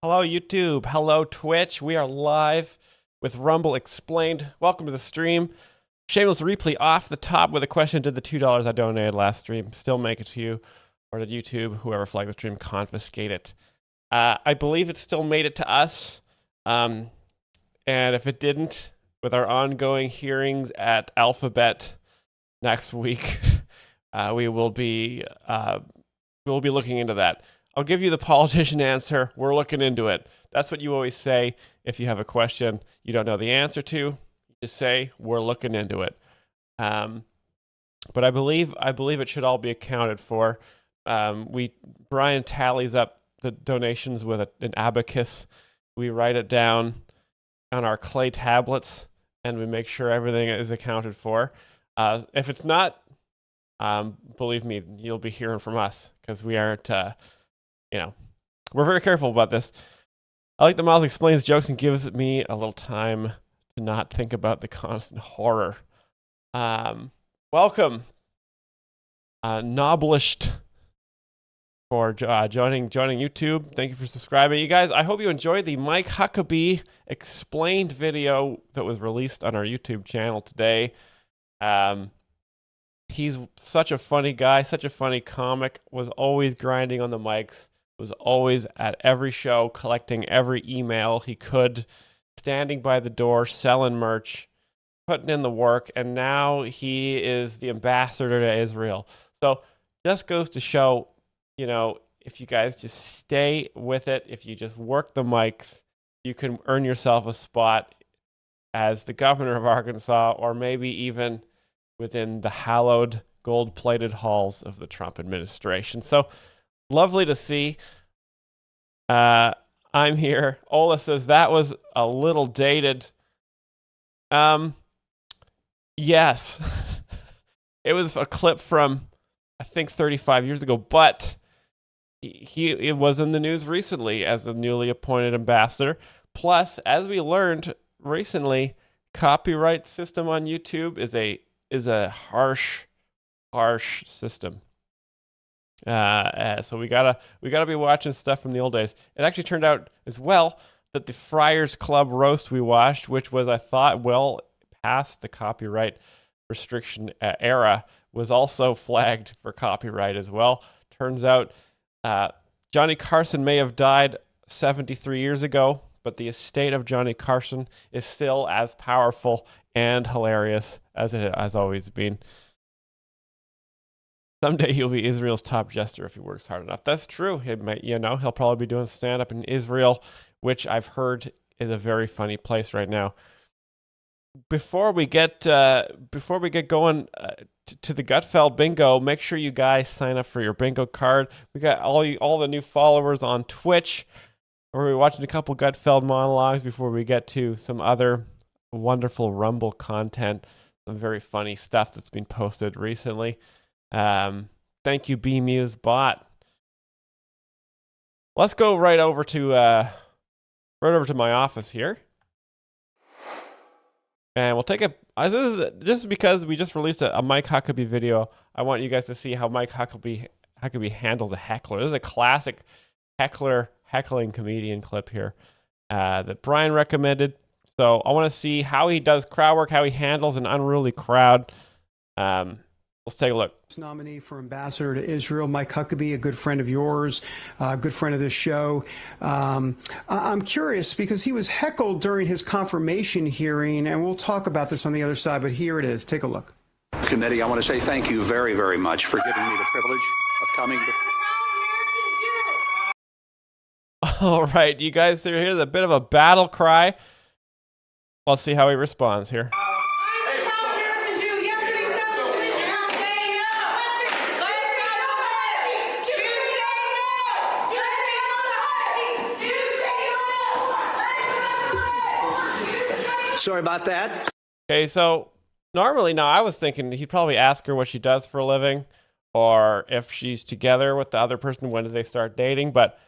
Hello, YouTube. Hello, Twitch. We are live with Rumble Explained. Welcome to the stream. Shameless replay off the top with a question. Did the $2 I donated last stream still make it to you? Or did YouTube, whoever flagged the stream, confiscate it? I believe it still made it to us. And if it didn't, with our ongoing hearings at Alphabet next week, we will be looking into that. I'll give you the politician answer. We're looking into it. That's what you always say if you have a question you don't know the answer to. You just say, we're looking into it. But I believe it should all be accounted for. Brian tallies up the donations with an abacus. We write it down on our clay tablets, and we make sure everything is accounted for. If it's not, believe me, you'll be hearing from us, because we aren't... we're very careful about this. I like that Myles explains jokes and gives me a little time to not think about the constant horror. Welcome, Noblished, for joining YouTube. Thank you for subscribing. You guys, I hope you enjoyed the Mike Huckabee explained video that was released on our YouTube channel today. He's such a funny guy, such a funny comic, was always grinding on the mics, was always at every show, collecting every email he could, standing by the door, selling merch, putting in the work, and now he is the ambassador to Israel. So just goes to show, if you guys just stay with it, if you just work the mics, you can earn yourself a spot as the governor of Arkansas, or maybe even within the hallowed gold-plated halls of the Trump administration. So lovely to see. I'm here. Ola says that was a little dated. Yes. It was a clip from, I think, 35 years ago, but it was in the news recently as a newly appointed ambassador. Plus, as we learned recently, copyright system on YouTube is a harsh system. So we gotta be watching stuff from the old days. It actually turned out as well that the Friars Club roast we watched, which was, I thought, well past the copyright restriction era, was also flagged for copyright as well. Turns out Johnny Carson may have died 73 years ago, but the estate of Johnny Carson is still as powerful and hilarious as it has always been. Someday he'll be Israel's top jester if he works hard enough. That's true. He might, he'll probably be doing stand-up in Israel, which I've heard is a very funny place right now. Before we get going to the Gutfeld bingo, make sure you guys sign up for your bingo card. We got all the new followers on Twitch. We're watching a couple Gutfeld monologues before we get to some other wonderful Rumble content, some very funny stuff that's been posted recently. Thank you, BMuse bot. Let's go right over to my office here, and we'll take a. This is just because we just released a Mike Huckabee video. I want you guys to see how Mike Huckabee handles a heckler. This is a classic heckling comedian clip here that Brian recommended. So I want to see how he does crowd work, how he handles an unruly crowd. Let's take a look. Nominee for ambassador to Israel, Mike Huckabee, a good friend of yours, a good friend of this show. I'm curious because he was heckled during his confirmation hearing, and we'll talk about this on the other side, but here it is. Take a look. Committee, I want to say thank you very, very much for giving me the privilege of coming. All right, you guys, here's a bit of a battle cry. Let's see how he responds here. Sorry about that. Okay, so normally now I was thinking he'd probably ask her what she does for a living or if she's together with the other person, when do they start dating, but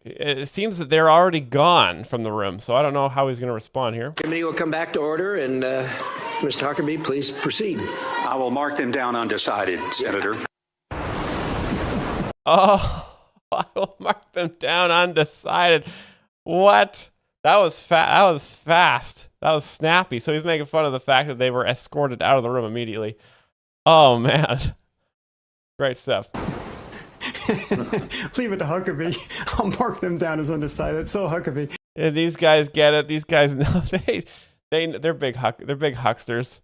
it seems that they're already gone from the room, so I don't know how he's going to respond here. Committee will come back to order, and Mr. Huckabee, please proceed. I will mark them down undecided, Senator. Oh, I will mark them down undecided. What? That was That was fast. That was snappy. So he's making fun of the fact that they were escorted out of the room immediately. Oh man, great stuff. Leave it to Huckabee. I'll mark them down as undecided. So Huckabee. And these guys get it. These guys know they're big hucksters.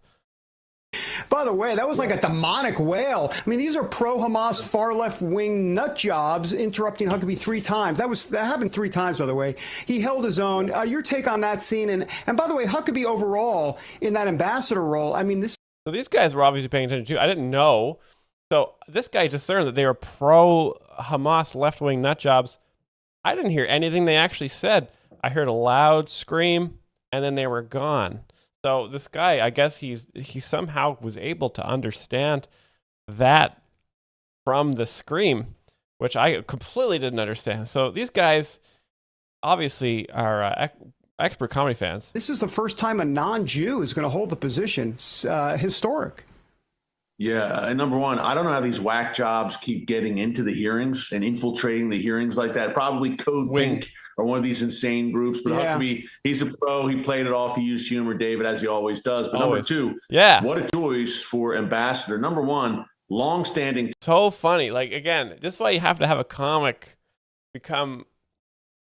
By the way, that was like a demonic wail. I mean, these are pro-Hamas, far-left-wing nut jobs interrupting Huckabee 3 times. That happened 3 times, by the way. He held his own. Your take on that scene, and by the way, Huckabee overall in that ambassador role. I mean, this. So these guys were obviously paying attention too. I didn't know. So this guy discerned that they were pro-Hamas, left-wing nut jobs. I didn't hear anything they actually said. I heard a loud scream, and then they were gone. So this guy, I guess he somehow was able to understand that from the scream, which I completely didn't understand. So these guys obviously are expert comedy fans. This is the first time a non-Jew is going to hold the position. Historic. Yeah, and number one, I don't know how these whack jobs keep getting into the hearings and infiltrating the hearings like that. Probably Code Pink or one of these insane groups. But Huckabee, he's a pro. He played it off. He used humor, David, as he always does. But number two, what a choice for ambassador. Number one, long-standing. So funny. Like, again, this is why you have to have a comic become,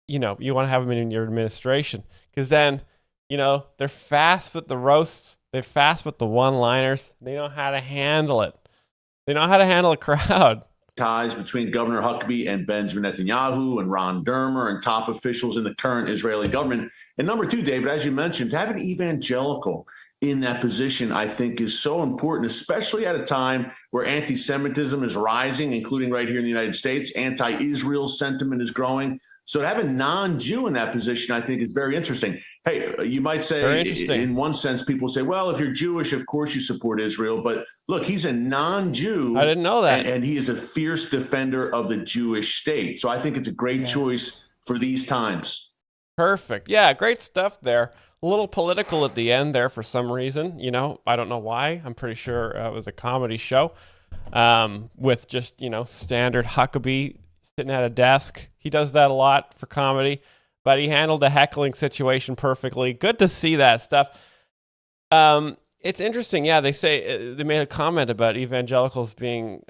you want to have them in your administration. Because then, they're fast with the roasts. They're fast with the one-liners. They know how to handle it. They know how to handle a crowd. Ties between Governor Huckabee and Benjamin Netanyahu and Ron Dermer and top officials in the current Israeli government. And number two, David, as you mentioned, to have an evangelical in that position, I think, is so important, especially at a time where anti-Semitism is rising, including right here in the United States. Anti-Israel sentiment is growing. So to have a non-Jew in that position, I think, is very interesting. Hey, you might say, in one sense, people say, well, if you're Jewish, of course you support Israel. But look, he's a non-Jew. I didn't know that. And he is a fierce defender of the Jewish state. So I think it's a great choice for these times. Perfect. Yeah, great stuff there. A little political at the end there for some reason. I don't know why. I'm pretty sure it was a comedy show with just, standard Huckabee sitting at a desk. He does that a lot for comedy. But he handled the heckling situation perfectly. Good to see that stuff. It's interesting. Yeah, they made a comment about evangelicals being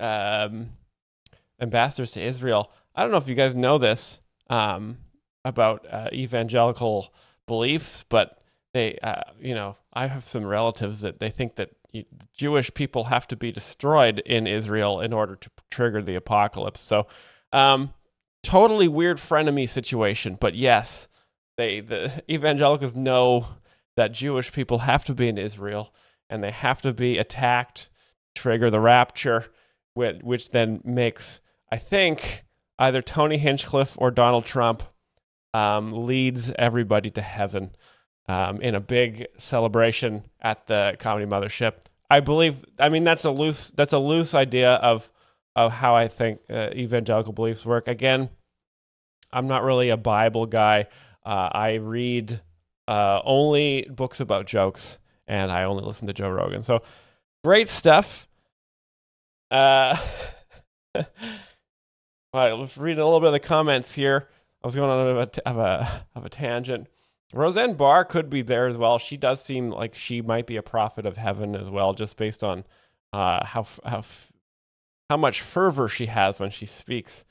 ambassadors to Israel. I don't know if you guys know this about evangelical beliefs, but they, I have some relatives that they think that Jewish people have to be destroyed in Israel in order to trigger the apocalypse. So, totally weird frenemy situation, but yes, the evangelicals know that Jewish people have to be in Israel and they have to be attacked, trigger the rapture, which then makes, I think, either Tony Hinchcliffe or Donald Trump leads everybody to heaven in a big celebration at the Comedy Mothership. I mean, that's a loose idea of how I think evangelical beliefs work. Again, I'm not really a Bible guy. I read only books about jokes, and I only listen to Joe Rogan. So, great stuff. All right, let's read a little bit of the comments here. I was going on a tangent. Roseanne Barr could be there as well. She does seem like she might be a prophet of heaven as well, just based on how much fervor she has when she speaks.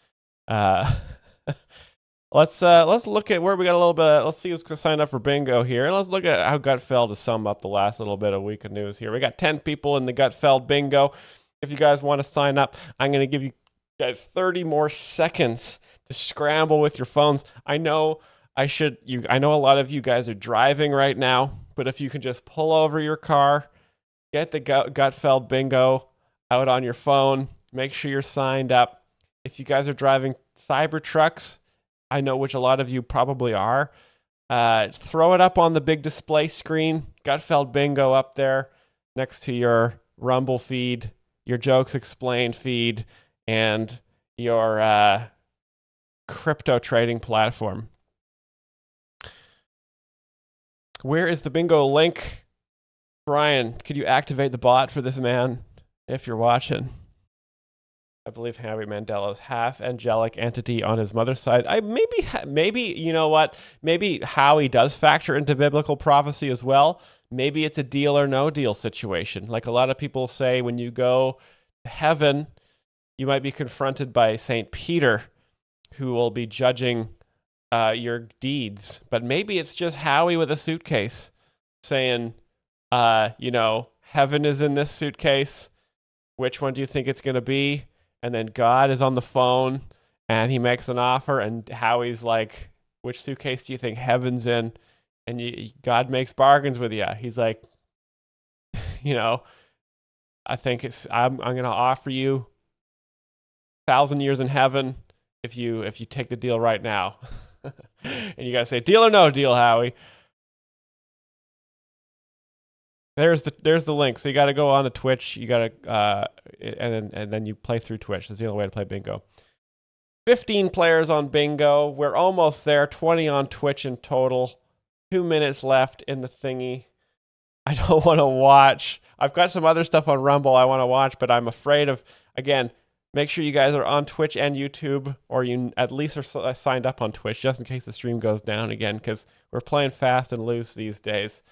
Let's look at where we got a little bit. Let's see who's signed up for bingo here, and let's look at how Gutfeld to sum up the last little bit of week of news here. We got 10 people in the Gutfeld bingo. If you guys want to sign up, I'm going to give you guys 30 more seconds to scramble with your phones. I know a lot of you guys are driving right now, but if you can just pull over your car, get the Gutfeld bingo out on your phone, make sure you're signed up. If you guys are driving Cybertrucks, I know which a lot of you probably are. Throw it up on the big display screen. Gutfeld bingo up there next to your Rumble feed, your Jokes Explained feed, and your crypto trading platform. Where is the bingo link? Brian, could you activate the bot for this man if you're watching? I believe Howie Mandel is half angelic entity on his mother's side. Maybe you know what? Maybe Howie does factor into biblical prophecy as well. Maybe it's a deal or no deal situation. Like a lot of people say, when you go to heaven, you might be confronted by St. Peter, who will be judging your deeds. But maybe it's just Howie with a suitcase saying, heaven is in this suitcase. Which one do you think it's going to be? And then God is on the phone and he makes an offer, and Howie's like, which suitcase do you think heaven's in? And God makes bargains with you. He's like, I think I'm going to offer you 1,000 years in heaven if you take the deal right now. And you got to say, deal or no deal, Howie. There's the link. So you got to go on to Twitch. You got to and then you play through Twitch. That's the only way to play bingo. 15 players on bingo. We're almost there. 20 on Twitch in total. 2 minutes left in the thingy. I don't want to watch. I've got some other stuff on Rumble I want to watch, but I'm afraid of, again, make sure you guys are on Twitch and YouTube, or you at least are signed up on Twitch just in case the stream goes down again, because we're playing fast and loose these days.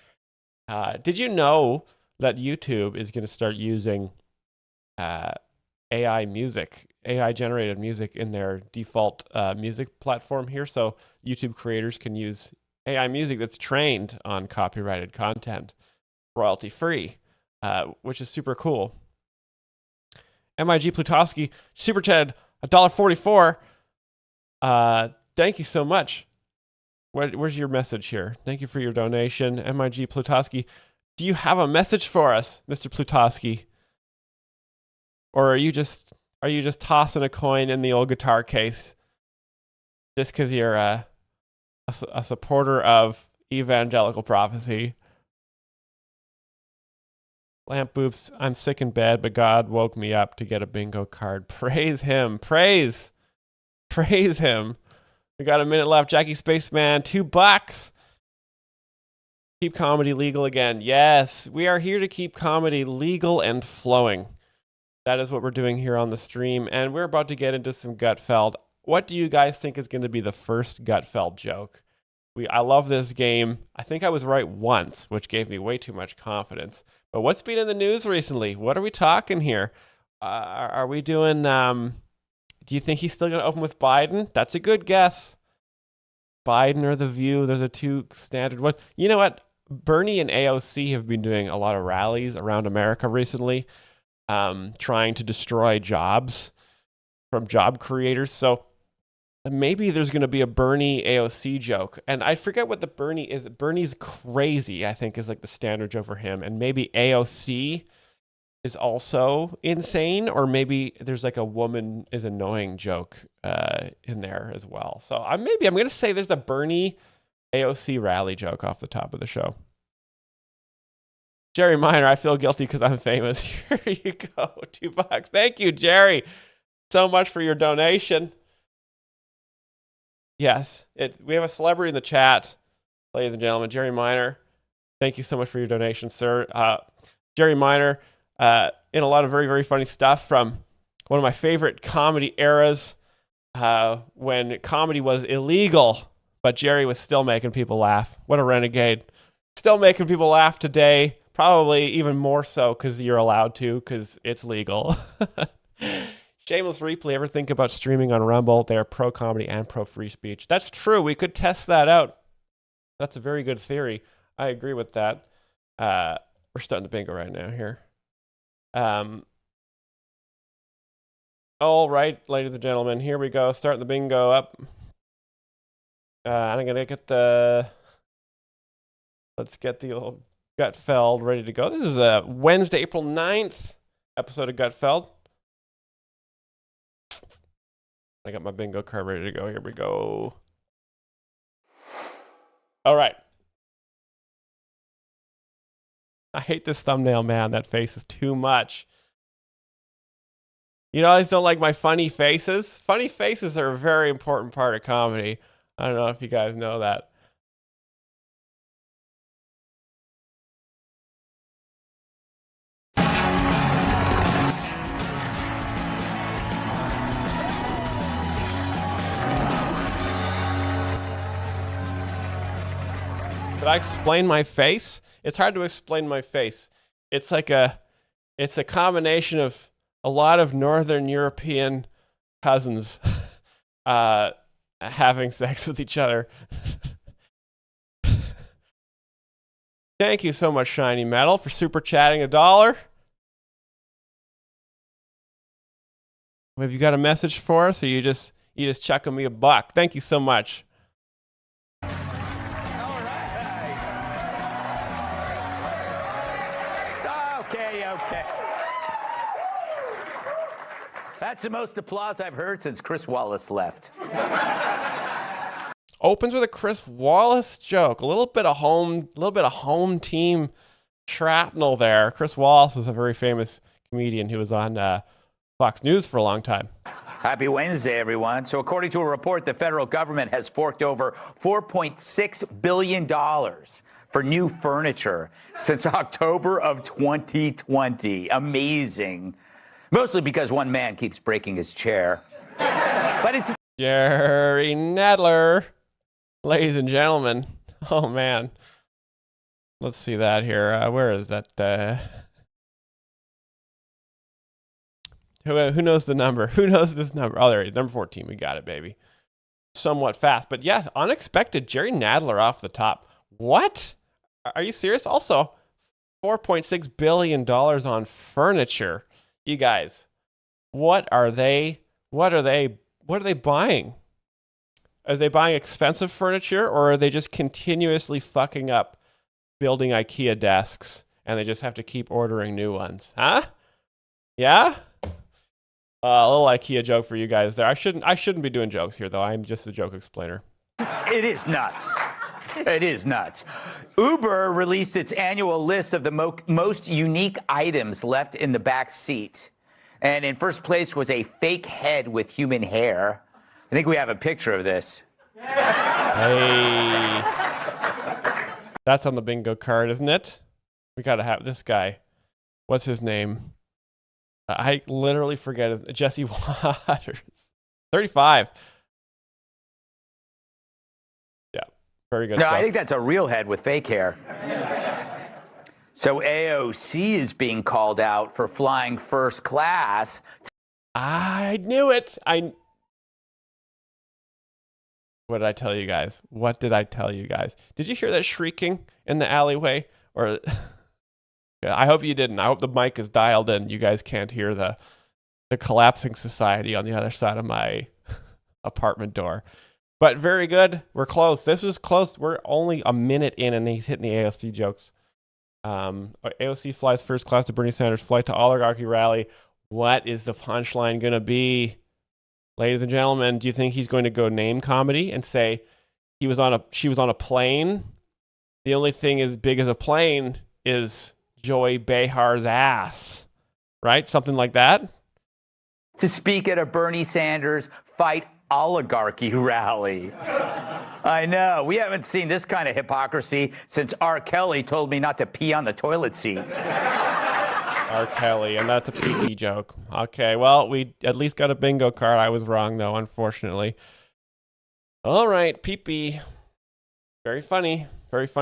Did you know that YouTube is going to start using AI generated music in their default music platform here? So YouTube creators can use AI music that's trained on copyrighted content, royalty free, which is super cool. MIG Plutowski super chatted $1.44. Thank you so much. Where's your message here? Thank you for your donation. MIG Plutowski. Do you have a message for us, Mr. Plutowski? Or are you just tossing a coin in the old guitar case just because you're a supporter of evangelical prophecy? Lamp Boops, I'm sick in bed, but God woke me up to get a bingo card. Praise him. Praise him. We got a minute left. Jackie Spaceman, $2. Keep comedy legal again. Yes, we are here to keep comedy legal and flowing. That is what we're doing here on the stream, and we're about to get into some Gutfeld. What do you guys think is going to be the first Gutfeld joke? I love this game. I think I was right once, which gave me way too much confidence. But what's been in the news recently? What are we talking here? Are we doing... do you think he's still going to open with Biden? That's a good guess. Biden or The View. There's a two standard one. You know what? Bernie and AOC have been doing a lot of rallies around America recently, trying to destroy jobs from job creators. So maybe there's going to be a Bernie AOC joke. And I forget what the Bernie is. Bernie's crazy, I think, is like the standard joke for him. And maybe AOC is also insane, or maybe there's like a woman is annoying joke in there as well. So I'm going to say there's a Bernie AOC rally joke off the top of the show. Jerry Minor, I feel guilty because I'm famous. Here you go, $2. Thank you, Jerry, so much for your donation. Yes, we have a celebrity in the chat, ladies and gentlemen. Jerry Minor, thank you so much for your donation, sir. Jerry Minor, in a lot of very, very funny stuff from one of my favorite comedy eras, when comedy was illegal, but Jerry was still making people laugh. What a renegade. Still making people laugh today, probably even more so because you're allowed to, because it's legal. Shameless Replay, ever think about streaming on Rumble? They are pro-comedy and pro-free speech. That's true. We could test that out. That's a very good theory. I agree with that. We're starting the bingo right now here. All right, ladies and gentlemen, here we go. Starting the bingo up. I'm going to let's get the old Gutfeld ready to go. This is a Wednesday, April 9th episode of Gutfeld. I got my bingo card ready to go. Here we go. All right. I hate this thumbnail, man. That face is too much. You know, I just don't like my funny faces. Funny faces are a very important part of comedy. I don't know if you guys know that. Did I explain my face? It's hard to explain my face. It's a combination of a lot of Northern European cousins having sex with each other. Thank you so much, Shiny Metal, for super chatting $1. Have you got a message for us, or you just chucking me $1? Thank you so much. Okay. That's the most applause I've heard since Chris Wallace left. Opens with a Chris Wallace joke. A little bit of home team shrapnel there. Chris Wallace is a very famous comedian who was on Fox News for a long time. Happy Wednesday, everyone. So according to a report, the federal government has forked over $4.6 billion for new furniture since October of 2020. Amazing. Mostly because one man keeps breaking his chair. But it's Jerry Nadler, ladies and gentlemen. Oh, man. Let's see that here. Where is that? Who knows the number? Who knows this number? Oh, there it is. Number 14. We got it, baby. Somewhat fast. But yeah, unexpected. Jerry Nadler off the top. What? Are you serious? Also, $4.6 billion on furniture. You guys, what are they buying? Are they buying expensive furniture, or are they just continuously fucking up building IKEA desks and they just have to keep ordering new ones? Huh? Yeah? A little IKEA joke for you guys there. I shouldn't be doing jokes here, though. I'm just a joke explainer. It is nuts. It is nuts. Uber released its annual list of the most unique items left in the back seat. And in first place was a fake head with human hair. I think we have a picture of this. Hey. That's on the bingo card, isn't it? We got to have this guy. What's his name? I literally forget his Jesse Waters. 35. Yeah, very good. No, stuff. I think that's a real head with fake hair. So AOC is being called out for flying first class. I knew it. What did I tell you guys? Did you hear that shrieking in the alleyway? Or I hope you didn't. I hope the mic is dialed in. You guys can't hear the collapsing society on the other side of my apartment door. But very good. We're close. This was close. We're only a minute in, and he's hitting the AOC jokes. AOC flies first class to Bernie Sanders' flight to oligarchy rally. What is the punchline going to be? Ladies and gentlemen, do you think he's going to go name comedy and say she was on a plane? The only thing as big as a plane is Joy Behar's ass, right? Something like that. To speak at a Bernie Sanders fight oligarchy rally. I know. We haven't seen this kind of hypocrisy since R. Kelly told me not to pee on the toilet seat. R. Kelly, and that's a pee-pee joke. Okay, well, we at least got a bingo card. I was wrong, though, unfortunately. All right, pee-pee. Very funny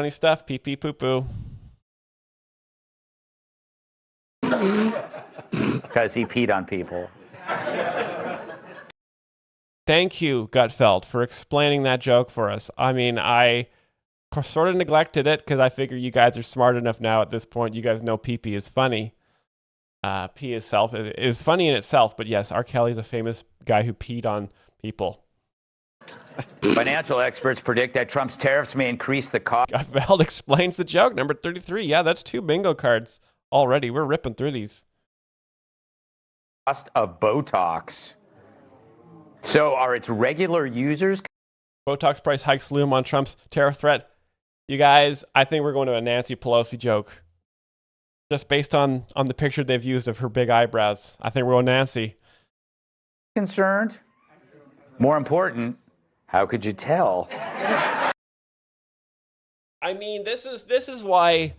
stuff. Pee-pee, poo-poo. Because he peed on people. Thank you, Gutfeld, for explaining that joke for us. I mean, I sort of neglected it because I figure you guys are smart enough now at this point. You guys know pee-pee is funny. Pee itself is funny in itself, but yes, R. Kelly's a famous guy who peed on people. Financial experts predict that Trump's tariffs may increase the cost. Gutfeld explains the joke. Number 33. Yeah, that's 2 bingo cards already. We're ripping through these. Cost of Botox. So are its regular users? Botox price hikes loom on Trump's tariff threat. You guys, I think we're going to a Nancy Pelosi joke. Just based on the picture they've used of her big eyebrows. I think we're going Nancy. Concerned? More important, how could you tell? I mean, this is why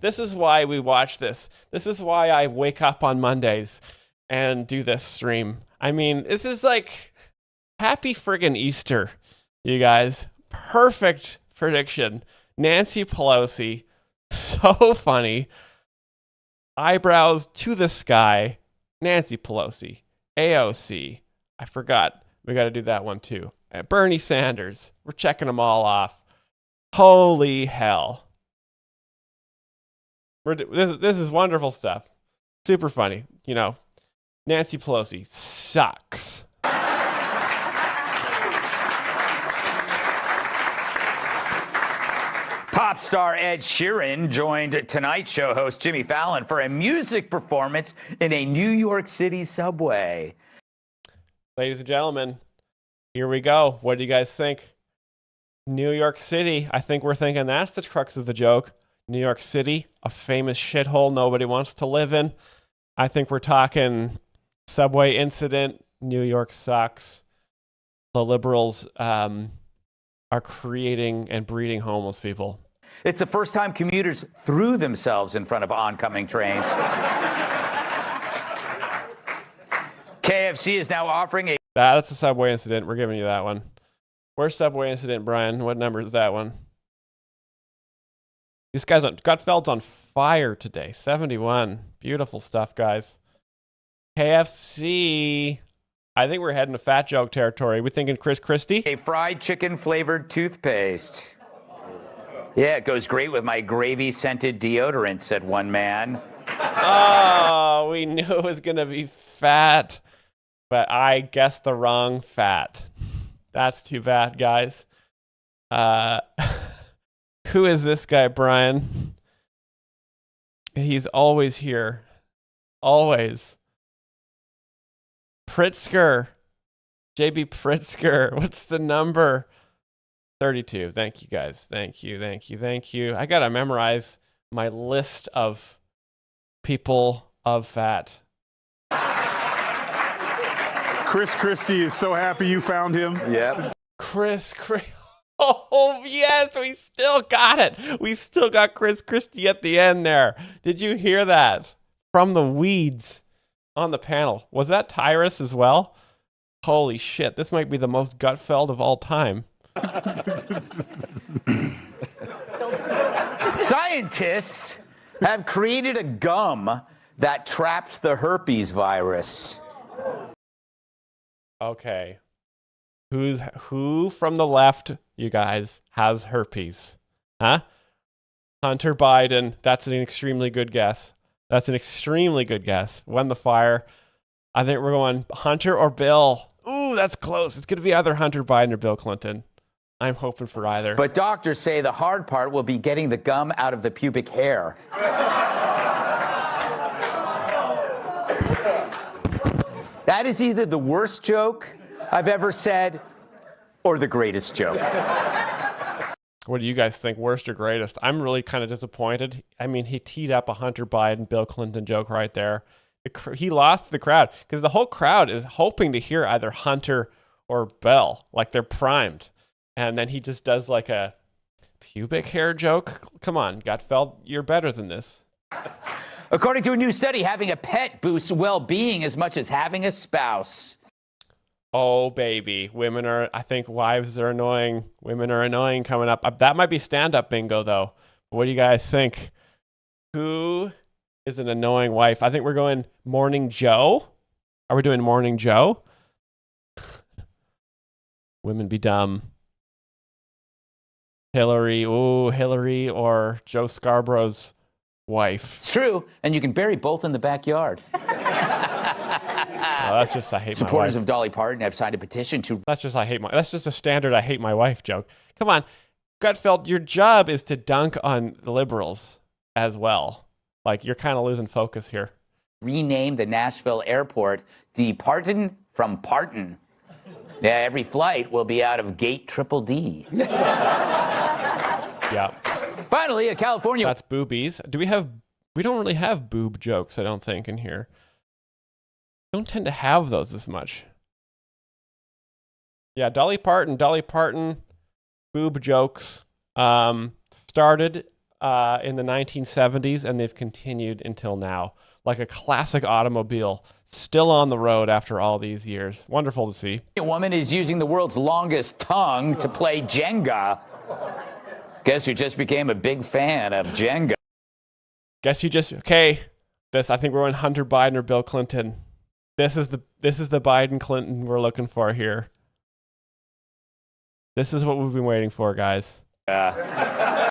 we watch this. This is why I wake up on Mondays and do this stream. I mean, this is like happy friggin' Easter, you guys. Perfect prediction. Nancy Pelosi, so funny. Eyebrows to the sky. Nancy Pelosi. AOC. I forgot. We got to do that one too. And Bernie Sanders. We're checking them all off. Holy hell. This is wonderful stuff. Super funny. You know, Nancy Pelosi sucks. Pop star Ed Sheeran joined Tonight Show host Jimmy Fallon for a music performance in a New York City subway. Ladies and gentlemen, here we go. What do you guys think? New York City. I think we're thinking that's the crux of the joke. New York City, a famous shithole nobody wants to live in. I think we're talking subway incident. New York sucks. The liberals are creating and breeding homeless people. It's the first time commuters threw themselves in front of oncoming trains. KFC is now offering a... That's a subway incident. We're giving you that one. Where's subway incident, Brian? What number is that one? These guys on Gutfeld's on fire today. 71. Beautiful stuff, guys. KFC. I think we're heading to fat joke territory. We thinking Chris Christie? A fried chicken flavored toothpaste. Yeah, it goes great with my gravy scented deodorant, said one man. Oh, we knew it was going to be fat, but I guessed the wrong fat. That's too bad, guys. Who is this guy, Brian? He's always here. Always. Pritzker. JB Pritzker. What's the number? 32. Thank you, guys. Thank you. I got to memorize my list of people of fat. Chris Christie is so happy you found him. Yep. Chris. Oh, yes, we still got it. We still got Chris Christie at the end there. Did you hear that? From the weeds on the panel. Was that Tyrus as well? Holy shit, this might be the most Gutfeld of all time. Scientists have created a gum that traps the herpes virus. Okay. Who from the left, you guys, has herpes? Huh? Hunter Biden. That's an extremely good guess. Won the fire. I think we're going Hunter or Bill. Ooh, that's close. It's going to be either Hunter Biden or Bill Clinton. I'm hoping for either. But doctors say the hard part will be getting the gum out of the pubic hair. That is either the worst joke I've ever said or the greatest joke. What do you guys think? Worst or greatest? I'm really kind of disappointed. I mean, he teed up a Hunter Biden, Bill Clinton joke right there. He lost the crowd because the whole crowd is hoping to hear either Hunter or Bill. Like they're primed. And then he just does like a pubic hair joke. Come on, Gutfeld, you're better than this. According to a new study, having a pet boosts well-being as much as having a spouse. Oh, baby. I think wives are annoying. Women are annoying coming up. That might be stand-up bingo, though. What do you guys think? Who is an annoying wife? I think we're going Morning Joe. Are we doing Morning Joe? Women be dumb. Hillary or Joe Scarborough's wife. It's true, and you can bury both in the backyard. That's just I hate my wife. Supporters of Dolly Parton have signed a petition to... That's just a standard I hate my wife joke. Come on, Gutfeld, your job is to dunk on the liberals as well. Like, you're kind of losing focus here. rename the Nashville airport the Parton from Parton. Yeah, every flight will be out of gate triple D. Yeah. Finally, a California... That's boobies. We don't really have boob jokes, I don't think, in here. Don't tend to have those as much. Yeah, Dolly Parton, boob jokes started in the 1970s, and they've continued until now. Like a classic automobile, still on the road after all these years. Wonderful to see. A woman is using the world's longest tongue to play Jenga. Guess you just became a big fan of Jenga. Okay. I think we're on Hunter Biden or Bill Clinton. This is the Biden Clinton we're looking for here. This is what we've been waiting for, guys. Yeah.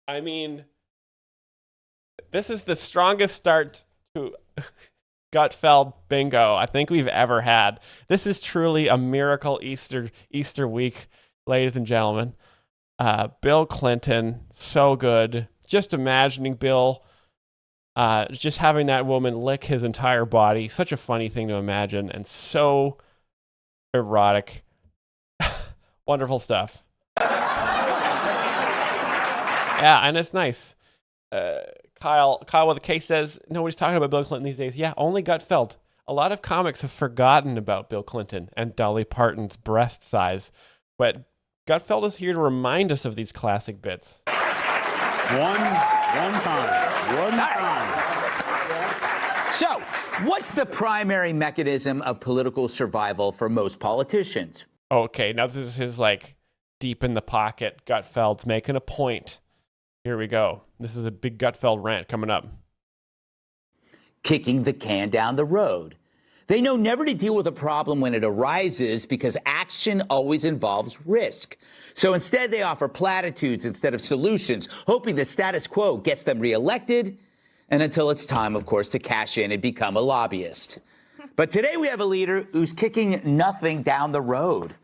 I mean, this is the strongest start to Gutfeld bingo I think we've ever had. This is truly a miracle Easter week, ladies and gentlemen. Bill Clinton, so good. Just imagining Bill just having that woman lick his entire body. Such a funny thing to imagine and so erotic. Wonderful stuff. Yeah, and it's nice. Kyle with a K says, nobody's talking about Bill Clinton these days. Yeah, only Gutfeld. A lot of comics have forgotten about Bill Clinton and Dolly Parton's breast size, but Gutfeld is here to remind us of these classic bits. One time. So, what's the primary mechanism of political survival for most politicians? Okay, now this is his, deep in the pocket. Gutfeld's making a point. Here we go. This is a big Gutfeld rant coming up. Kicking the can down the road. They know never to deal with a problem when it arises because action always involves risk. So instead, they offer platitudes instead of solutions, hoping the status quo gets them reelected, and until it's time, of course, to cash in and become a lobbyist. But today we have a leader who's kicking nothing down the road.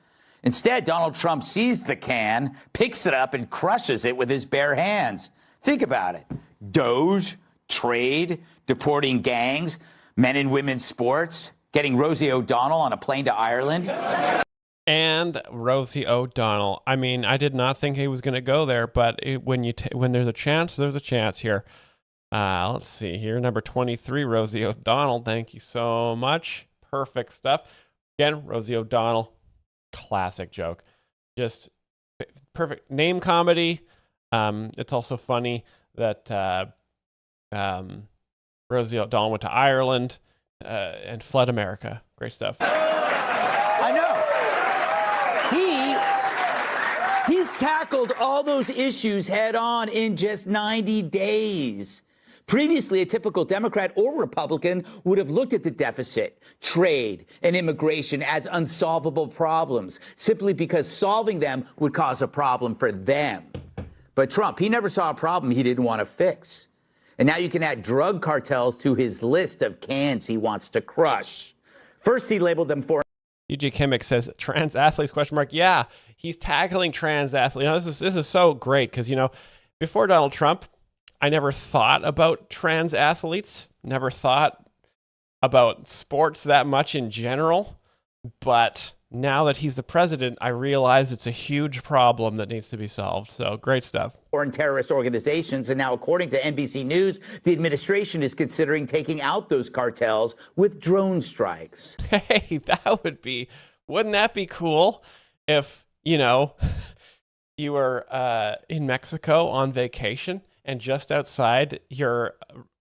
Instead, Donald Trump sees the can, picks it up, and crushes it with his bare hands. Think about it. Doge, trade, deporting gangs, men and women's sports, getting Rosie O'Donnell on a plane to Ireland. And Rosie O'Donnell. I mean, I did not think he was going to go there, but when there's a chance, there's a chance here. Let's see here. Number 23, Rosie O'Donnell. Thank you so much. Perfect stuff. Again, Rosie O'Donnell. Classic joke. Just perfect name comedy. It's also funny that Rosie O'Donnell went to Ireland and fled America. Great stuff. I know. He's tackled all those issues head on in just 90 days. Previously, a typical Democrat or Republican would have looked at the deficit, trade, and immigration as unsolvable problems, simply because solving them would cause a problem for them. But Trump, he never saw a problem he didn't want to fix. And now you can add drug cartels to his list of cans he wants to crush. First, he labeled them for... EJ Kimmick says, trans athletes, ? Yeah, he's tackling trans athletes. This is so great because, before Donald Trump, I never thought about trans athletes, never thought about sports that much in general. But now that he's the president, I realize it's a huge problem that needs to be solved. So great stuff. Foreign terrorist organizations. And now, according to NBC News, the administration is considering taking out those cartels with drone strikes. Hey, wouldn't that be cool if, you were in Mexico on vacation and just outside your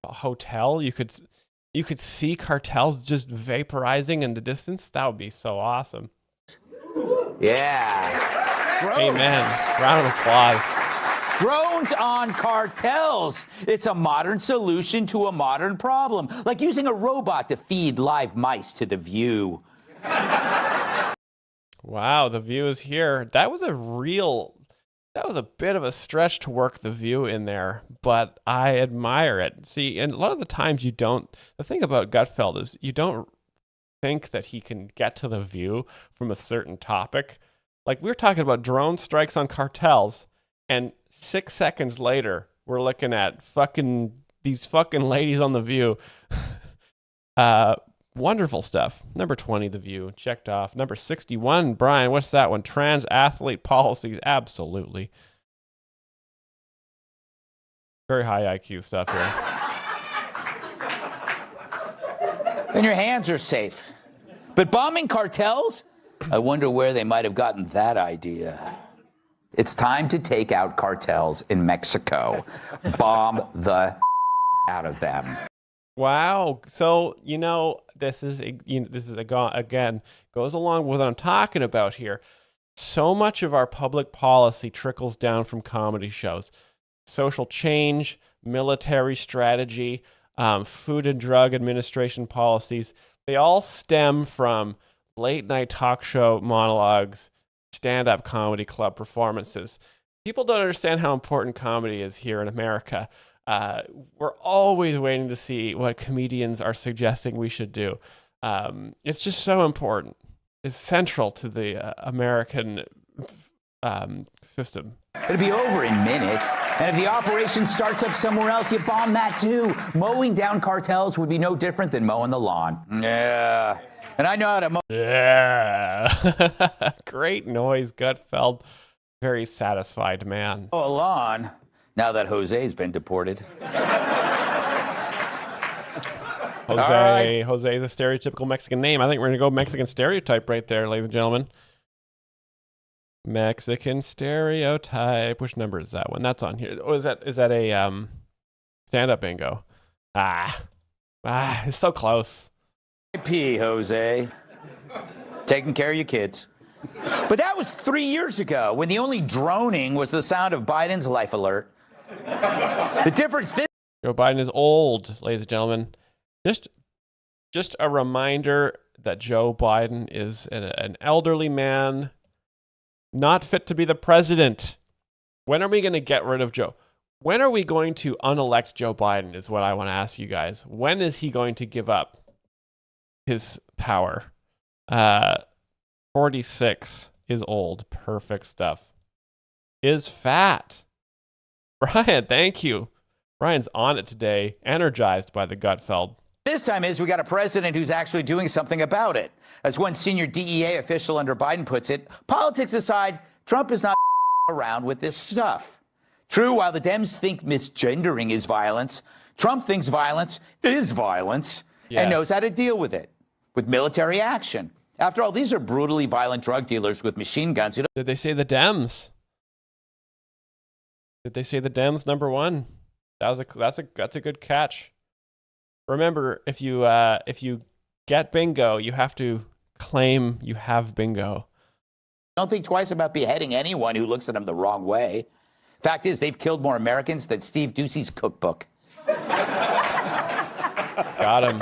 hotel, you could see cartels just vaporizing in the distance? That would be so awesome. Yeah. Drones. Amen. Round of applause. Drones on cartels. It's a modern solution to a modern problem, like using a robot to feed live mice to The View. Wow, The View is here. That was a bit of a stretch to work The View in there, but I admire it. See, and a lot of the times the thing about Gutfeld is you don't think that he can get to The View from a certain topic. Like, we were talking about drone strikes on cartels, and 6 seconds later, we're looking at these fucking ladies on The View. Wonderful stuff. Number 20, The View, checked off. Number 61, Brian, what's that one? Trans athlete policies, absolutely. Very high IQ stuff here. And your hands are safe. But bombing cartels? I wonder where they might have gotten that idea. It's time to take out cartels in Mexico. Bomb the out of them. Wow. So, this is again, goes along with what I'm talking about here. So much of our public policy trickles down from comedy shows. Social change, military strategy, Food and Drug Administration policies, they all stem from late night talk show monologues, stand-up comedy club performances. People don't understand how important comedy is here in America. We're always waiting to see what comedians are suggesting we should do. It's just so important. It's central to the American system. It'll be over in minutes. And if the operation starts up somewhere else, you bomb that too. Mowing down cartels would be no different than mowing the lawn. Yeah. And I know how to mow. Yeah. Great noise, Gutfeld. Very satisfied man. A lawn now that Jose's been deported. Jose. Jose is a stereotypical Mexican name. I think we're going to go Mexican stereotype right there, ladies and gentlemen. Mexican stereotype. Which number is that one? That's on here. Oh, is that a stand-up bingo? It's so close. P. Jose. Taking care of your kids. But that was 3 years ago when the only droning was the sound of Biden's life alert. The difference this Joe Biden is old, ladies and gentlemen. Just a reminder that Joe Biden is an elderly man, not fit to be the president. When are we going to get rid of Joe? When are we going to unelect Joe Biden is what I want to ask you guys. When is he going to give up his power? 46 is old. Perfect stuff. Is fat. Brian, thank you. Brian's on it today, energized by the Gutfeld. This time is we got a president who's actually doing something about it. As one senior DEA official under Biden puts it, politics aside, Trump is not around with this stuff. True, while the Dems think misgendering is violence, Trump thinks violence is violence and knows how to deal with it, with military action. After all, these are brutally violent drug dealers with machine guns. Did they say the Dems? Did they say the Dems number one? That's a good catch. Remember, if you get bingo, you have to claim you have bingo. Don't think twice about beheading anyone who looks at them the wrong way. Fact is, they've killed more Americans than Steve Ducey's cookbook. Got him.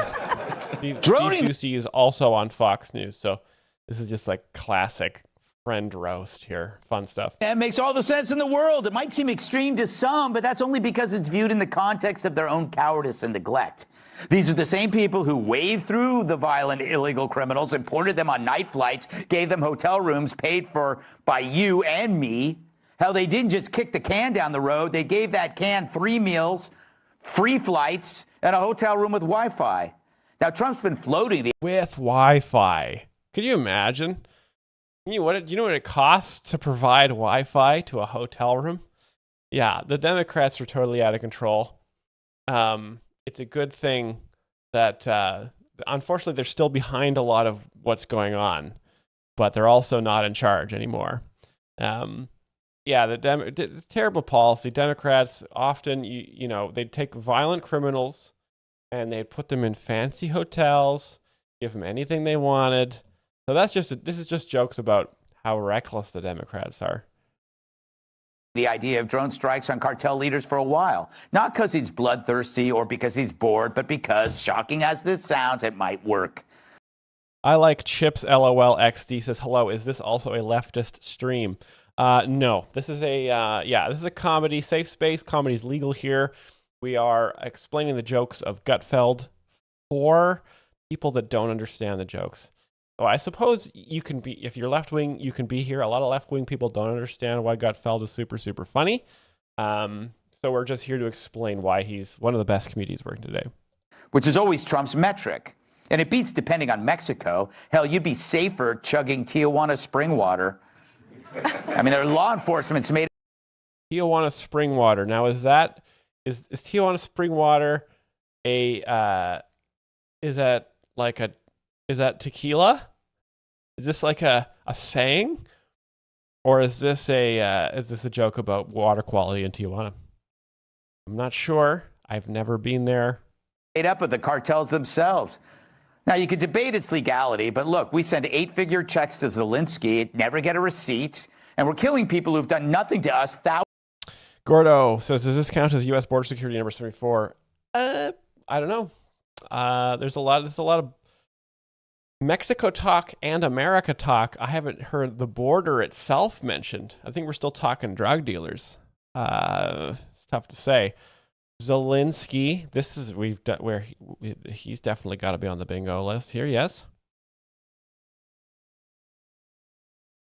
Steve Ducey is also on Fox News, so this is just like classic friend roast here. Fun stuff. That makes all the sense in the world. It might seem extreme to some, but that's only because it's viewed in the context of their own cowardice and neglect. These are the same people who waved through the violent illegal criminals, imported them on night flights, gave them hotel rooms paid for by you and me. Hell, they didn't just kick the can down the road. They gave that can 3 meals, free flights, and a hotel room with Wi-Fi. Now, Trump's been floating the... With Wi-Fi. Could you imagine? Do you know what it costs to provide Wi-Fi to a hotel room? Yeah, the Democrats are totally out of control. It's a good thing that, unfortunately, they're still behind a lot of what's going on, but they're also not in charge anymore. It's terrible policy. Democrats often, they'd take violent criminals and they'd put them in fancy hotels, give them anything they wanted. So this is just jokes about how reckless the Democrats are. The idea of drone strikes on cartel leaders for a while. Not because he's bloodthirsty or because he's bored, but because, shocking as this sounds, it might work. I like Chips LOL XD says, hello, is this also a leftist stream? No, this is a comedy, safe space. Comedy's legal here. We are explaining the jokes of Gutfeld for people that don't understand the jokes. So I suppose you can be, if you're left-wing, you can be here. A lot of left-wing people don't understand why Gutfeld is super, super funny. So we're just here to explain why he's one of the best comedians working today. Which is always Trump's metric. And it beats depending on Mexico. Hell, you'd be safer chugging Tijuana spring water. I mean, their law enforcement's made... Tijuana spring water. Now, is Tijuana spring water is that tequila? Is this like a saying? Or is this a joke about water quality in Tijuana? I'm not sure. I've never been there. Made up of the cartels themselves. Now, you could debate its legality, but look, we send 8-figure checks to Zelensky, never get a receipt, and we're killing people who've done nothing to us. Gordo says, does this count as U.S. border security number 74? I don't know. There's a lot of Mexico talk and America talk. I haven't heard the border itself mentioned. I think we're still talking drug dealers. It's tough to say. Zelensky, this is where he's definitely got to be on the bingo list here. Yes.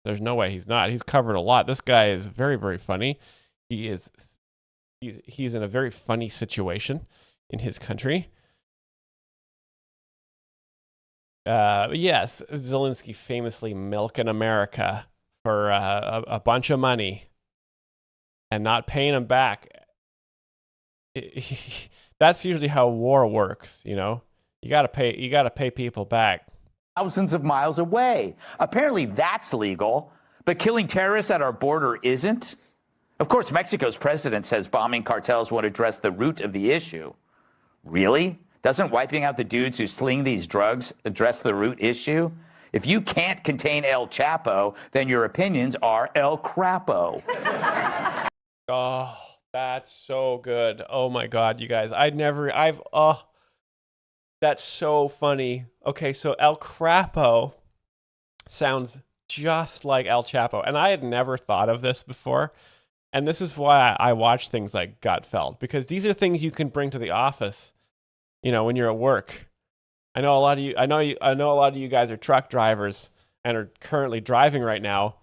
There's no way he's not. He's covered a lot. This guy is very, very funny. He's in a very funny situation in his country. Yes, Zelensky famously milking America for a bunch of money and not paying them back. That's usually how war works, you know. You gotta pay people back. Thousands of miles away. Apparently that's legal, but killing terrorists at our border isn't. Of course, Mexico's president says bombing cartels won't address the root of the issue. Really? Doesn't wiping out the dudes who sling these drugs address the root issue? If you can't contain El Chapo, then your opinions are El Crapo. Oh, that's so good. Oh my God, you guys. That's so funny. Okay, so El Crapo sounds just like El Chapo. And I had never thought of this before. And this is why I watch things like Gutfeld, because these are things you can bring to the office, you know, when you're at work. I know a lot of you guys are truck drivers and are currently driving right now.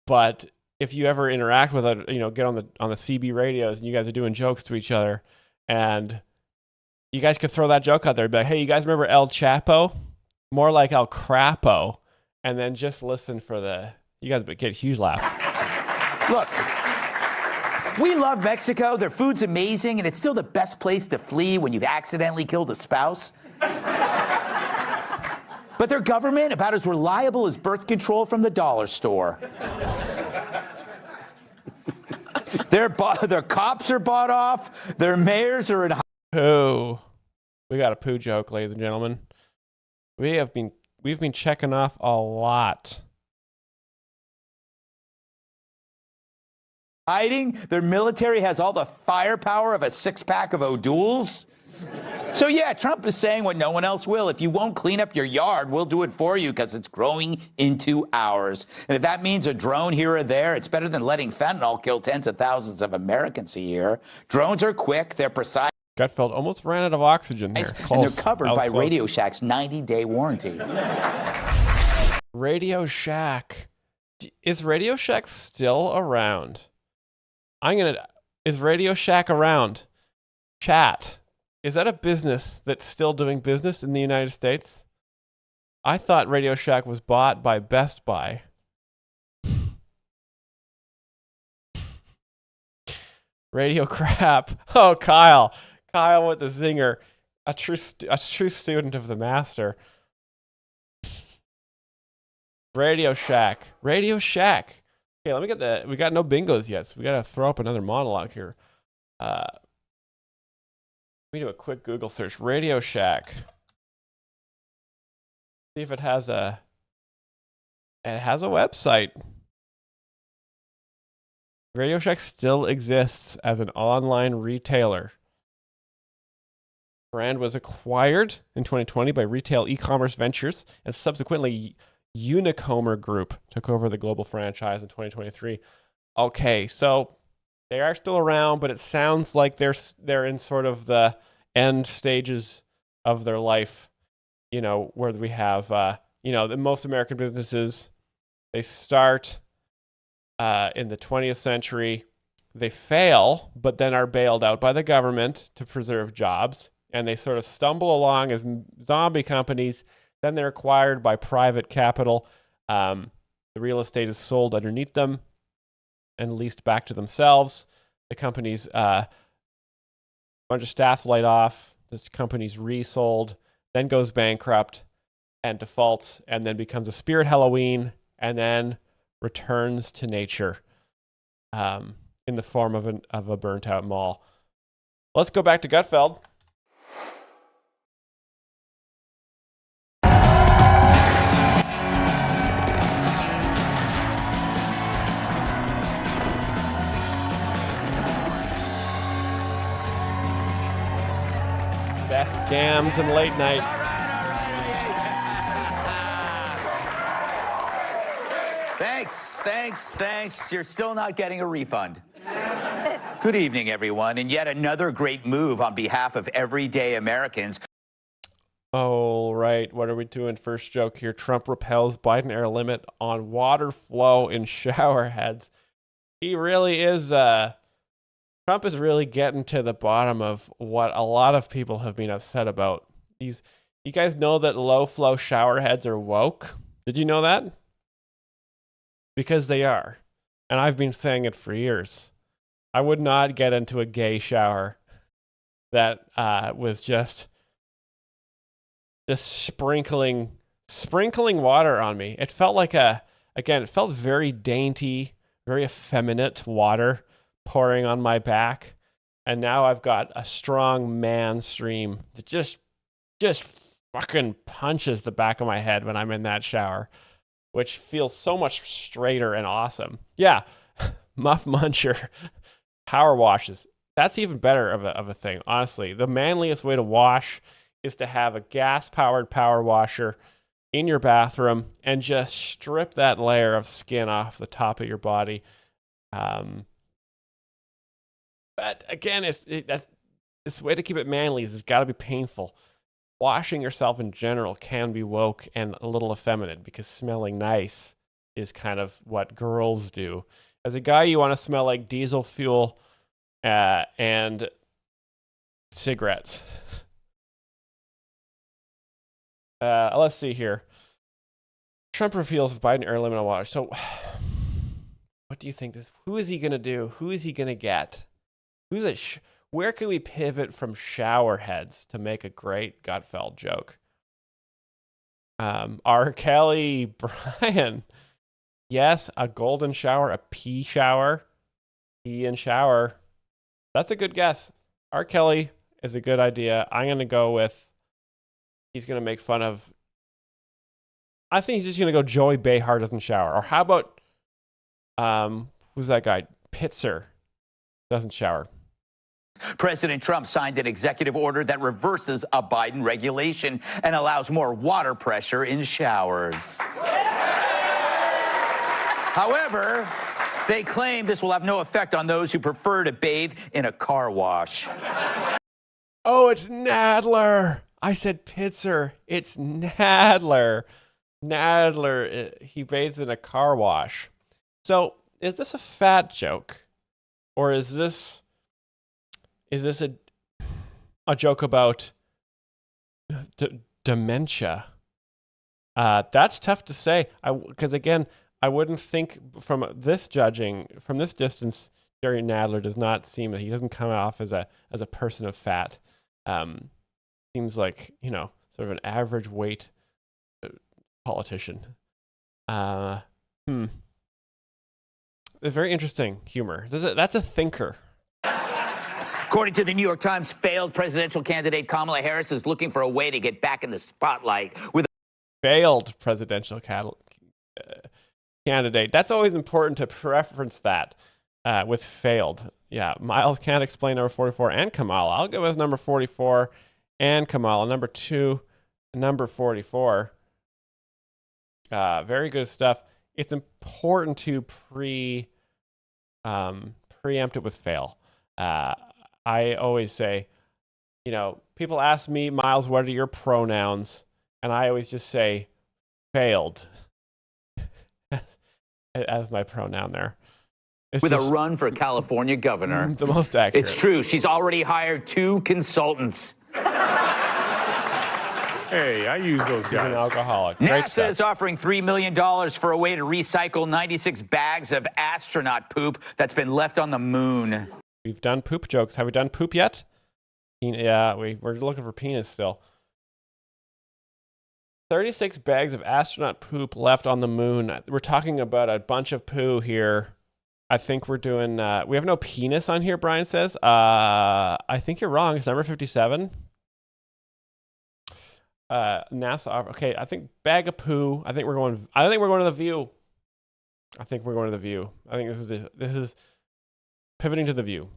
But if you ever interact with get on the CB radios and you guys are doing jokes to each other, and you guys could throw that joke out there and be like, hey, you guys remember El Chapo? More like El Crapo. And then just listen for you guys get a huge laugh. Look, we love Mexico. Their food's amazing, and it's still the best place to flee when you've accidentally killed a spouse. But their government, about as reliable as birth control from the dollar store. Their cops are bought off. Their mayors are in. Poo. We got a poo joke, ladies and gentlemen. We've been checking off a lot. Hiding. Their military has all the firepower of a 6-pack of O'Douls. So yeah, Trump is saying what no one else will. If you won't clean up your yard, we'll do it for you because it's growing into ours. And if that means a drone here or there, it's better than letting fentanyl kill tens of thousands of Americans a year. Drones are quick. They're precise. Gutfeld almost ran out of oxygen there. And they're covered by Radio Shack's 90-day warranty. Radio Shack. Is Radio Shack still around? Is Radio Shack around? Chat. Is that a business that's still doing business in the United States? I thought Radio Shack was bought by Best Buy. Radio crap. Oh, Kyle with the zinger. A true student of the master. Radio Shack. Okay, we got no bingos yet, so we got to throw up another monologue here. Let me do a quick Google search. Radio Shack. See if it has a website. Radio Shack still exists as an online retailer. Brand was acquired in 2020 by Retail E-commerce Ventures, and subsequently Unicomer Group took over the global franchise in 2023. Okay, so they are still around, but it sounds like they're in sort of the end stages of their life, you know, where we have, the most American businesses, they start in the 20th century, they fail, but then are bailed out by the government to preserve jobs, and they sort of stumble along as zombie companies. Then they're acquired by private capital. The real estate is sold underneath them and leased back to themselves. The company's bunch of staff laid off. This company's resold, then goes bankrupt and defaults, and then becomes a spirit Halloween, and then returns to nature in the form of a burnt out mall. Let's go back to Gutfeld. best gams and late night. Thanks. You're still not getting a refund. Good evening, everyone, and yet another great move on behalf of everyday Americans. Oh, right. What are we doing? First joke here. Trump repels Biden air limit on water flow in shower heads. He really is, Trump is really getting to the bottom of what a lot of people have been upset about. You guys know that low flow shower heads are woke? Did you know that? Because they are. And I've been saying it for years. I would not get into a gay shower that was just sprinkling water on me. It felt like it felt very dainty, very effeminate water pouring on my back. And now I've got a strong man stream that just fucking punches the back of my head when I'm in that shower, which feels so much straighter and awesome. Yeah, Muff Muncher, power washes. That's even better of a thing, honestly. The manliest way to wash is to have a gas-powered power washer in your bathroom and just strip that layer of skin off the top of your body. But again, this way to keep it manly is it's got to be painful. Washing yourself in general can be woke and a little effeminate because smelling nice is kind of what girls do. As a guy, you want to smell like diesel fuel and cigarettes. Let's see here. Trump reveals Biden air limit on water. So, what do you think? Who is he going to do? Who is he going to get? Where can we pivot from shower heads to make a great Gutfeld joke? R. Kelly, Brian. Yes, a golden shower, a pee shower. Pee and shower. That's a good guess. R. Kelly is a good idea. I'm going to go with he's going to make fun of. I think he's just going to go Joey Behar doesn't shower. Or how about, who's that guy? Pitzer doesn't shower. President Trump signed an executive order that reverses a Biden regulation and allows more water pressure in showers. However, they claim this will have no effect on those who prefer to bathe in a car wash. Oh, it's Nadler. I said Pitzer. It's Nadler. Nadler, he bathes in a car wash. So, is this a fat joke? Or is this a joke about dementia? That's tough to say. Because again, I wouldn't think from this distance, Jerry Nadler does not seem that he doesn't come off as a person of fat. Seems like, sort of an average weight politician. Very interesting humor. That's a thinker. According to the New York Times, failed presidential candidate Kamala Harris is looking for a way to get back in the spotlight with failed presidential candidate. That's always important to preference that with failed. Yeah, Myles can't explain number 44 and Kamala. I'll go with number 44 and Kamala. Number 2, number 44. Very good stuff. It's important to preempt it with fail. I always say, people ask me, Myles, what are your pronouns? And I always just say failed as my pronoun there. With a run for California governor. The most accurate. It's true. She's already hired 2 consultants. Hey, I use those guys. He's an alcoholic. NASA is offering $3 million for a way to recycle 96 bags of astronaut poop that's been left on the moon. We've done poop jokes. Have we done poop yet? Yeah, we're looking for penis still. 36 bags of astronaut poop left on the moon. We're talking about a bunch of poo here. I think we're doing... we have no penis on here, Brian says. I think you're wrong. It's number 57. NASA. Okay, I think bag of poo. I think we're going to the View. I think this is pivoting to the View.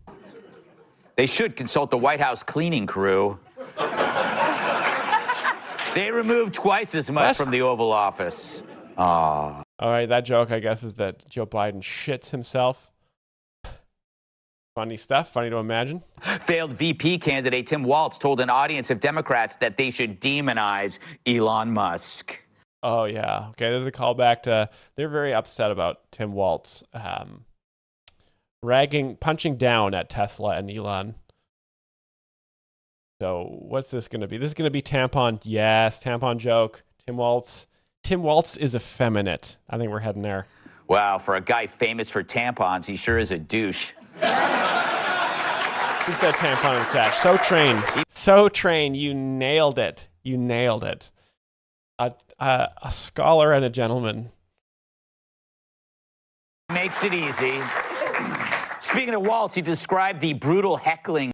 They should consult the White House cleaning crew. They removed twice as much from the Oval Office. Aw. All right, that joke, I guess, is that Joe Biden shits himself. Funny stuff, funny to imagine. Failed VP candidate Tim Walz told an audience of Democrats that they should demonize Elon Musk. Oh, yeah. Okay, there's a callback to, they're very upset about Tim Walz punching down at Tesla and Elon. So what's this going to be? This is going to be tampon. Yes, tampon joke. Tim Walz is effeminate. I think we're heading there. Wow, for a guy famous for tampons, he sure is a douche. Who said tampon in the chat? So trained. So trained. You nailed it. You nailed it. A scholar and a gentleman. Makes it easy. Speaking of Waltz, he described the brutal heckling.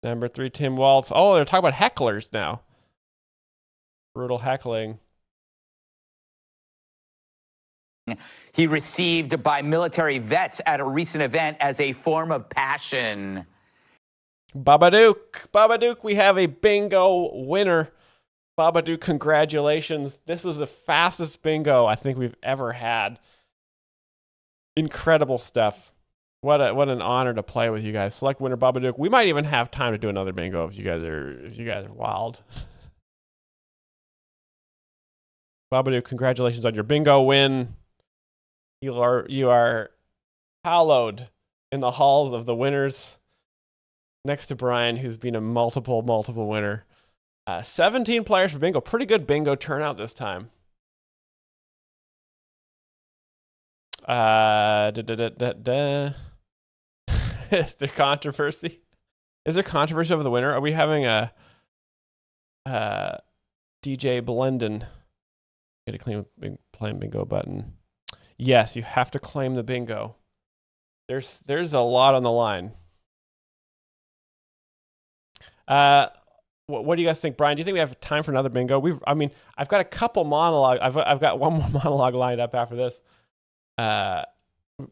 Number 3, Tim Walz. Oh, they're talking about hecklers now. Brutal heckling. He received by military vets at a recent event as a form of passion. Babadook, we have a bingo winner. Babadook, congratulations. This was the fastest bingo I think we've ever had. Incredible stuff. What an honor to play with you guys. Select winner Babadook. We might even have time to do another bingo if you guys are wild. Babadook, congratulations on your bingo win. You are hallowed in the halls of the winners, next to Brian, who's been a multiple winner. 17 players for bingo. Pretty good bingo turnout this time. Is there controversy? Is there controversy over the winner? Are we having a DJ Blendon? Get a claim bingo button. Yes, you have to claim the bingo. There's a lot on the line. What do you guys think, Brian? Do you think we have time for another bingo? I've got a couple monologue. I've got one more monologue lined up after this.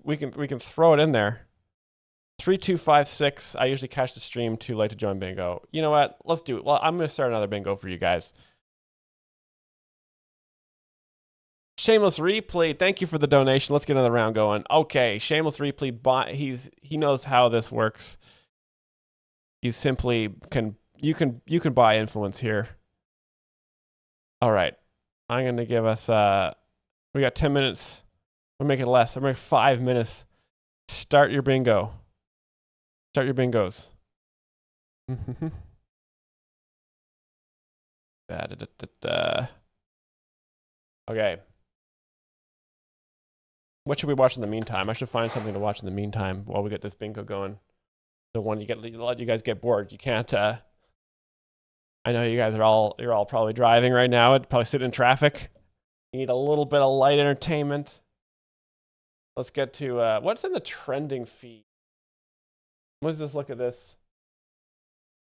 We can throw it in there. 3256. I usually catch the stream too late to join bingo. You know what? Let's do it. Well, I'm going to start another bingo for you guys. Shameless Replay, thank you for the donation. Let's get another round going. Okay, Shameless Replay, he knows how this works. You simply can buy influence here. All right, I'm gonna give us we got 10 minutes. We'll make it less. We'll make 5 minutes. Start your bingo. Start your bingos. Okay. What should we watch in the meantime? I should find something to watch in the meantime while we get this bingo going. The one let you guys get bored. You can't. I know you guys you're all probably driving right now. Probably sitting in traffic. You need a little bit of light entertainment. Let's get to what's in the trending feed. Let's just look at this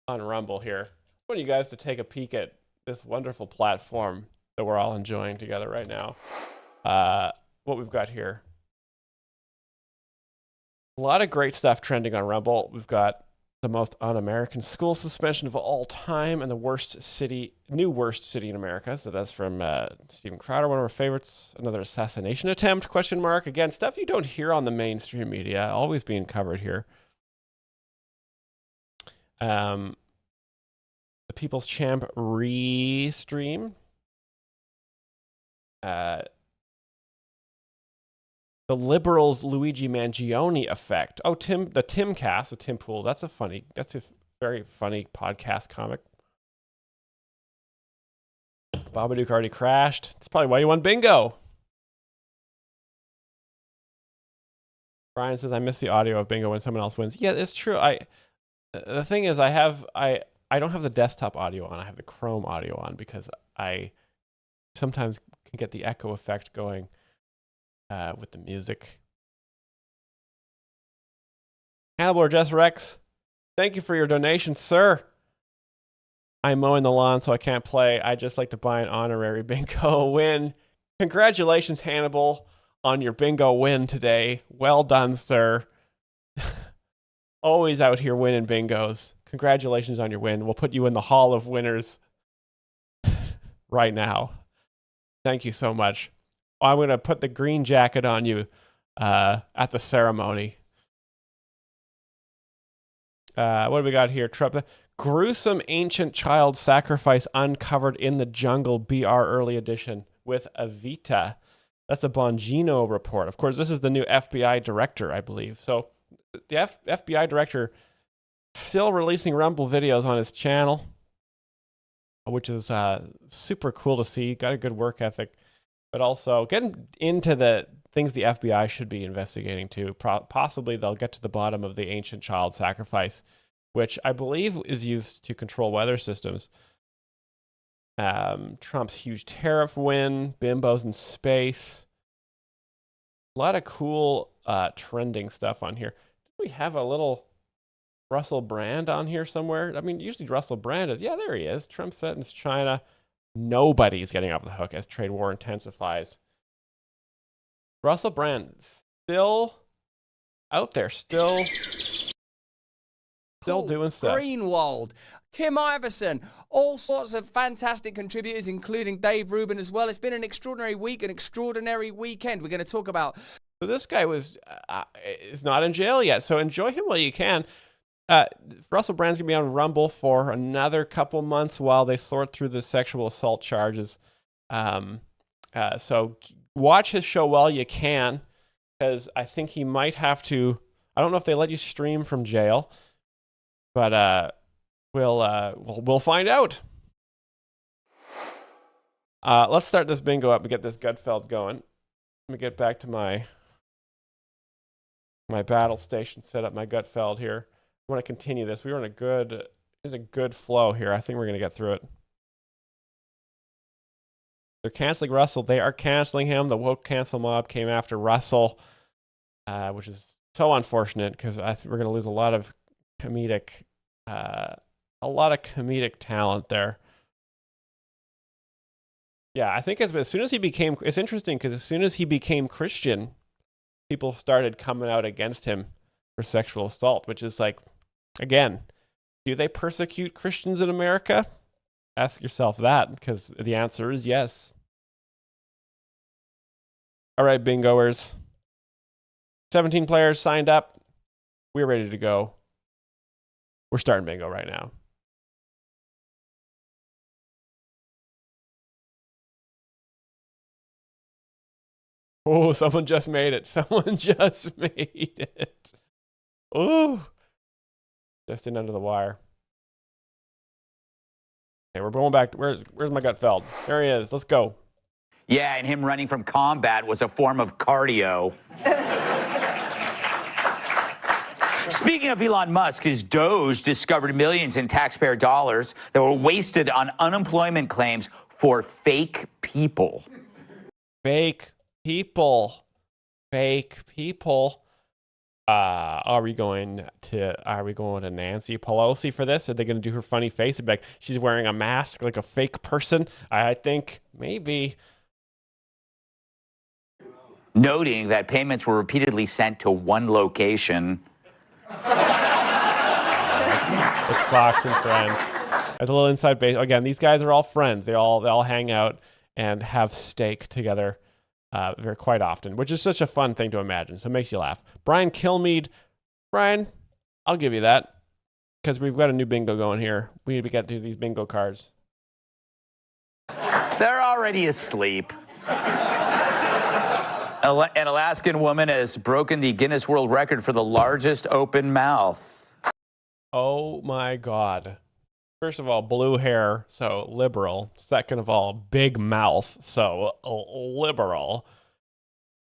on Rumble here. I want you guys to take a peek at this wonderful platform that we're all enjoying together right now. What we've got here. A lot of great stuff trending on Rumble. We've got the most un-American school suspension of all time and the new worst city in America. So that's from Steven Crowder, one of our favorites. Another assassination attempt, ? Again, stuff you don't hear on the mainstream media, always being covered here. The People's Champ re-stream. The Liberals' Luigi Mangione effect. Oh, the Tim cast with Tim Pool. That's a very funny podcast comic. Babadook already crashed. That's probably why you won bingo. Brian says, I miss the audio of bingo when someone else wins. Yeah, it's true. The thing is, I don't have the desktop audio on. I have the Chrome audio on because I sometimes can get the echo effect going. With the music. Hannibal or Jess Rex, thank you for your donation, sir. I'm mowing the lawn, so I can't play. I just like to buy an honorary bingo win. Congratulations, Hannibal, on your bingo win today. Well done, sir. Always out here winning bingos. Congratulations on your win. We'll put you in the Hall of Winners. right now. Thank you so much. I'm going to put the green jacket on you at the ceremony. What do we got here? Trump. Gruesome ancient child sacrifice uncovered in the jungle, BR early edition with Avita. That's a Bongino report. Of course, this is the new FBI director, I believe. So the FBI director still releasing Rumble videos on his channel, which is super cool to see. Got a good work ethic, but also getting into the things the FBI should be investigating too. Possibly they'll get to the bottom of the ancient child sacrifice, which I believe is used to control weather systems. Trump's huge tariff win, bimbos in space. A lot of cool trending stuff on here. Do we have a little Russell Brand on here somewhere? I mean, usually Russell Brand is, yeah, there he is. Trump threatens China. Nobody's getting off the hook as trade war intensifies. Russell Brand still out there, still doing stuff. Greenwald, Kim Iverson, all sorts of fantastic contributors, including Dave Rubin as well. It's been an extraordinary week, an extraordinary weekend. We're going to talk about. So this guy is not in jail yet, so enjoy him while you can. Russell Brand's going to be on Rumble for another couple months while they sort through the sexual assault charges. So watch his show while you can, because I think he might have to. I don't know if they let you stream from jail, but we'll find out. Let's start this bingo up and get this Gutfeld going. Let me get back to my battle station, set up my Gutfeld here. I want to continue this. We were in there's a good flow here. I think we're going to get through it. They're canceling Russell. They are canceling him. The woke cancel mob came after Russell, which is so unfortunate because I think we're going to lose a lot of comedic talent there. Yeah, I think as soon as he became, it's interesting because as soon as he became Christian, people started coming out against him for sexual assault, which is like, again, do they persecute Christians in America? Ask yourself that, because the answer is yes. All right, bingoers. 17 players signed up. We're ready to go. We're starting bingo right now. Oh, someone just made it. Someone just made it. Oh, just in under the wire. Okay, we're going back. Where's my Gutfeld? There he is. Let's go. Yeah, and him running from combat was a form of cardio. Speaking of Elon Musk, his Doge discovered millions in taxpayer dollars that were wasted on unemployment claims for fake people. Fake people. Are we going to Nancy Pelosi for this? Are they going to do her funny face and be like, she's wearing a mask like a fake person? I think maybe. Noting that payments were repeatedly sent to one location. It's Fox and Friends. There's a little inside base. Again, these guys are all friends. They all hang out and have steak together very quite often, which is such a fun thing to imagine. So it makes you laugh. Brian Kilmeade. Brian, I'll give you that because we've got a new bingo going here. We need to get to these bingo cards. They're already asleep. An Alaskan woman has broken the Guinness World Record for the largest open mouth. Oh my God. First of all, blue hair, so liberal. Second of all, big mouth, so liberal.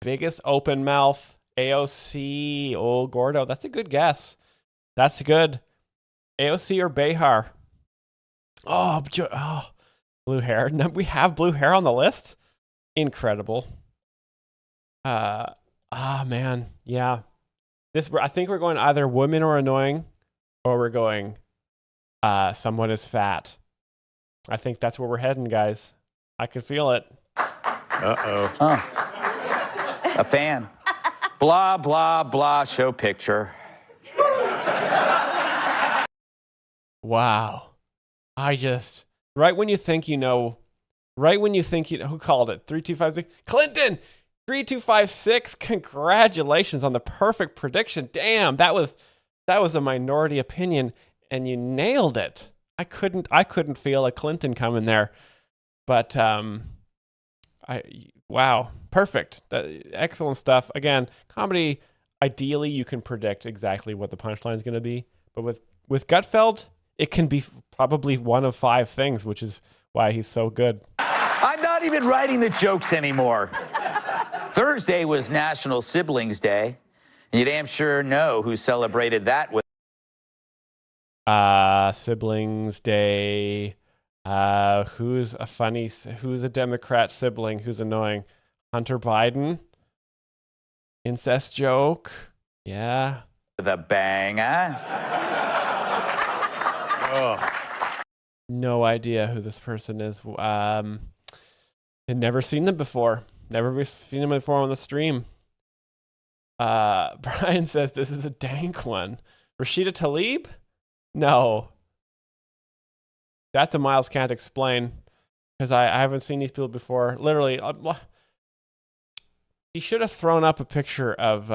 Biggest open mouth, AOC. Oh, Gordo, that's a good guess. That's good. AOC or Behar? Oh, blue hair. No, we have blue hair on the list? Incredible. Man, yeah. I think we're going either women are annoying, or we're going someone is fat. I think that's where we're heading, guys. I can feel it. Uh-oh. Oh. A fan. Blah, blah, blah, show picture. Wow. Right when you think you know Right when you think who called it? 3256 Clinton. 3256. Congratulations on the perfect prediction. Damn, that was a minority opinion, and you nailed it. I couldn't feel a Clinton coming there, but wow, perfect. Excellent stuff. Again, comedy. Ideally, you can predict exactly what the punchline is going to be, but with Gutfeld, it can be probably one of 5 things, which is why he's so good. I'm not even writing the jokes anymore. Thursday was National Siblings Day. You damn sure know who celebrated that with. Siblings Day. Who's a Democrat sibling who's annoying? Hunter Biden. Incest joke. Yeah. The bang, huh? Oh. No idea who this person is. Had never seen them before. Never seen them before on the stream. Brian says this is a dank one. Rashida Tlaib? No. That's a Myles can't explain, because I haven't seen these people before. Literally, he should have thrown up a picture of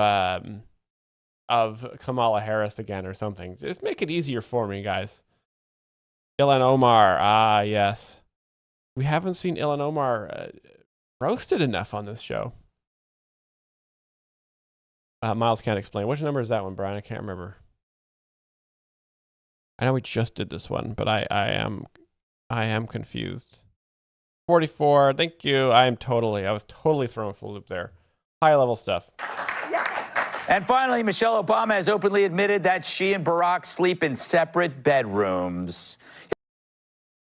Kamala Harris again or something. Just make it easier for me, guys. Ilhan Omar. Ah, yes. We haven't seen Ilhan Omar roasted enough on this show. Myles can't explain. Which number is that one, Brian? I can't remember. I know we just did this one, but I am confused. 44. Thank you. I was totally thrown for a loop there. High level stuff. And finally, Michelle Obama has openly admitted that she and Barack sleep in separate bedrooms.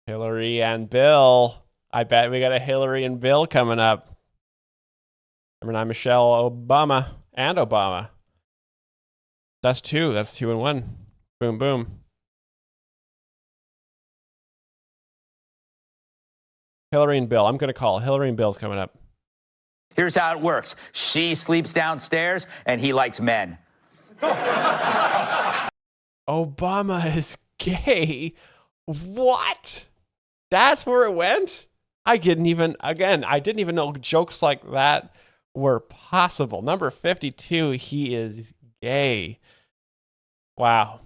Hillary and Bill. I bet we got a Hillary and Bill coming up. Number 9, Michelle Obama and Obama. That's 2. That's 2 in 1. Boom, boom. Hillary and Bill. I'm going to call. Hillary and Bill's coming up. Here's how it works. She sleeps downstairs, and he likes men. Obama is gay. What? That's where it went? I didn't even know jokes like that were possible. Number 52, he is gay. Wow.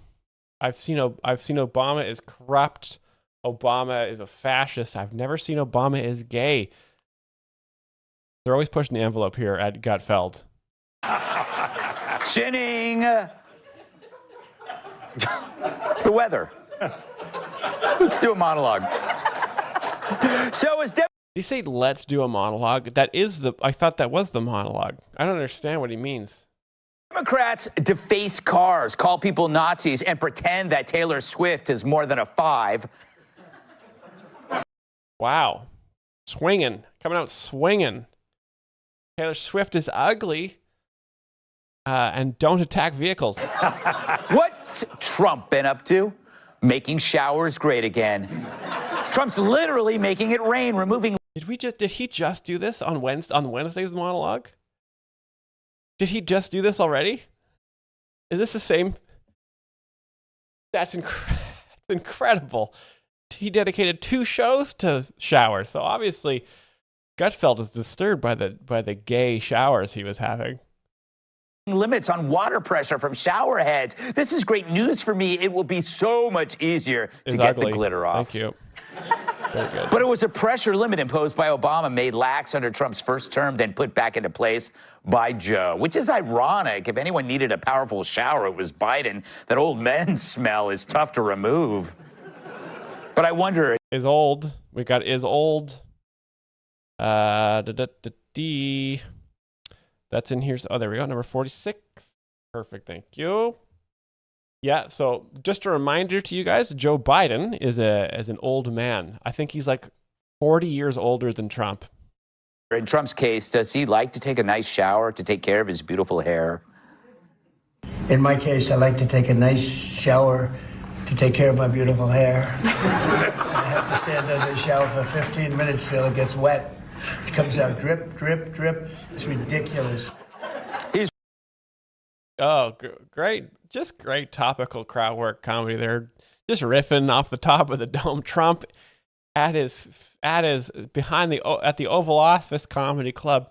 I've seen Obama is corrupt. Obama is a fascist. I've never seen Obama is gay. They're always pushing the envelope here at Gutfeld. Chinning. The weather. Let's do a monologue. So is Did he say let's do a monologue? I thought that was the monologue. I don't understand what he means. Democrats deface cars, call people Nazis, and pretend that Taylor Swift is more than a 5. Wow. Swinging. Coming out swinging. Taylor Swift is ugly. And don't attack vehicles. What's Trump been up to? Making showers great again. Trump's literally making it rain, removing. Did he just do this on Wednesday's monologue? Did he just do this already? Is this the same? That's incredible. He dedicated 2 shows to showers. So obviously Gutfeld is disturbed by the gay showers he was having. Limits on water pressure from shower heads. This is great news for me. It will be so much easier to get the glitter off. Thank you. Very good. But it was a pressure limit imposed by Obama, made lax under Trump's first term, then put back into place by Joe, which is ironic. If anyone needed a powerful shower, it was Biden. That old men's smell is tough to remove. But I wonder. Is old. We got is old. That's in here. Oh, there we go. Number 46. Perfect. Thank you. Yeah. So just a reminder to you guys, Joe Biden is an old man. I think he's like 40 years older than Trump. In Trump's case, does he like to take a nice shower to take care of his beautiful hair? In my case, I like to take a nice shower to take care of my beautiful hair. I have to stand under the shower for 15 minutes till it gets wet. It comes out drip, drip, drip. It's ridiculous. Great. Just great topical crowd work comedy there. Just riffing off the top of the dome. Trump at his behind at the Oval Office Comedy Club,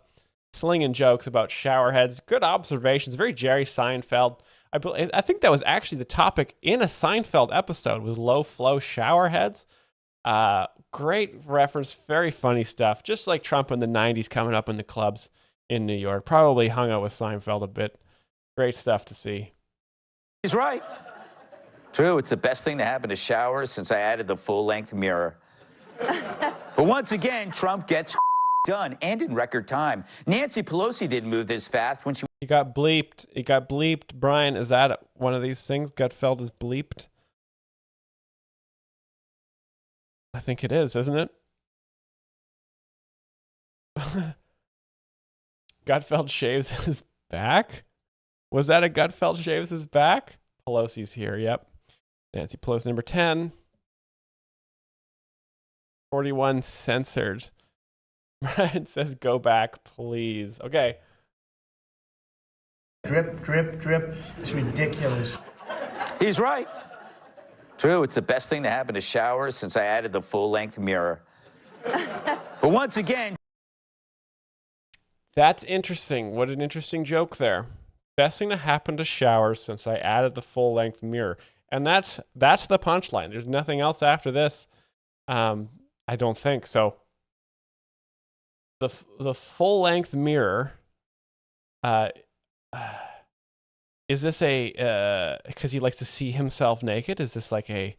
slinging jokes about shower heads. Good observations. Very Jerry Seinfeld. I think that was actually the topic in a Seinfeld episode, was low flow shower heads. Great reference. Very funny stuff. Just like Trump in the 90s coming up in the clubs in New York. Probably hung out with Seinfeld a bit. Great stuff to see. He's right. True, it's the best thing to happen to showers since I added the full-length mirror. But once again, Trump gets done, and in record time. Nancy Pelosi didn't move this fast when she... He got bleeped. He got bleeped. Brian, is that one of these things? Gutfeld is bleeped? I think it is, isn't it? Gutfeld shaves his back? Was that a Gutfeld shaves his back? Pelosi's here, yep. Nancy Pelosi, number 10. 41 censored. Brian says, go back, please. Okay. Drip, drip, drip. It's ridiculous. He's right. True, it's the best thing to happen to showers since I added the full-length mirror. But once again... That's interesting. What an interesting joke there. Best thing to happen to showers since I added the full-length mirror. And that's the punchline. There's nothing else after this. I don't think so. The full-length mirror, is this because he likes to see himself naked? Is this like a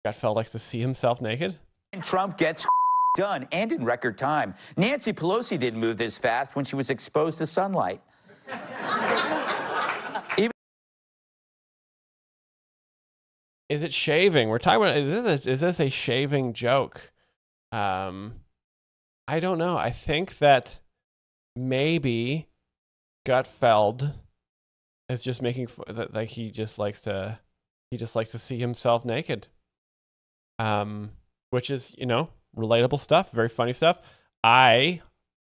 Gutfeld likes to see himself naked? And Trump gets done, and in record time. Nancy Pelosi didn't move this fast when she was exposed to sunlight. Is it shaving? We're talking about, is this a shaving joke? I don't know. I think that maybe Gutfeld is just making like he just likes to see himself naked. Which is, relatable stuff, very funny stuff. I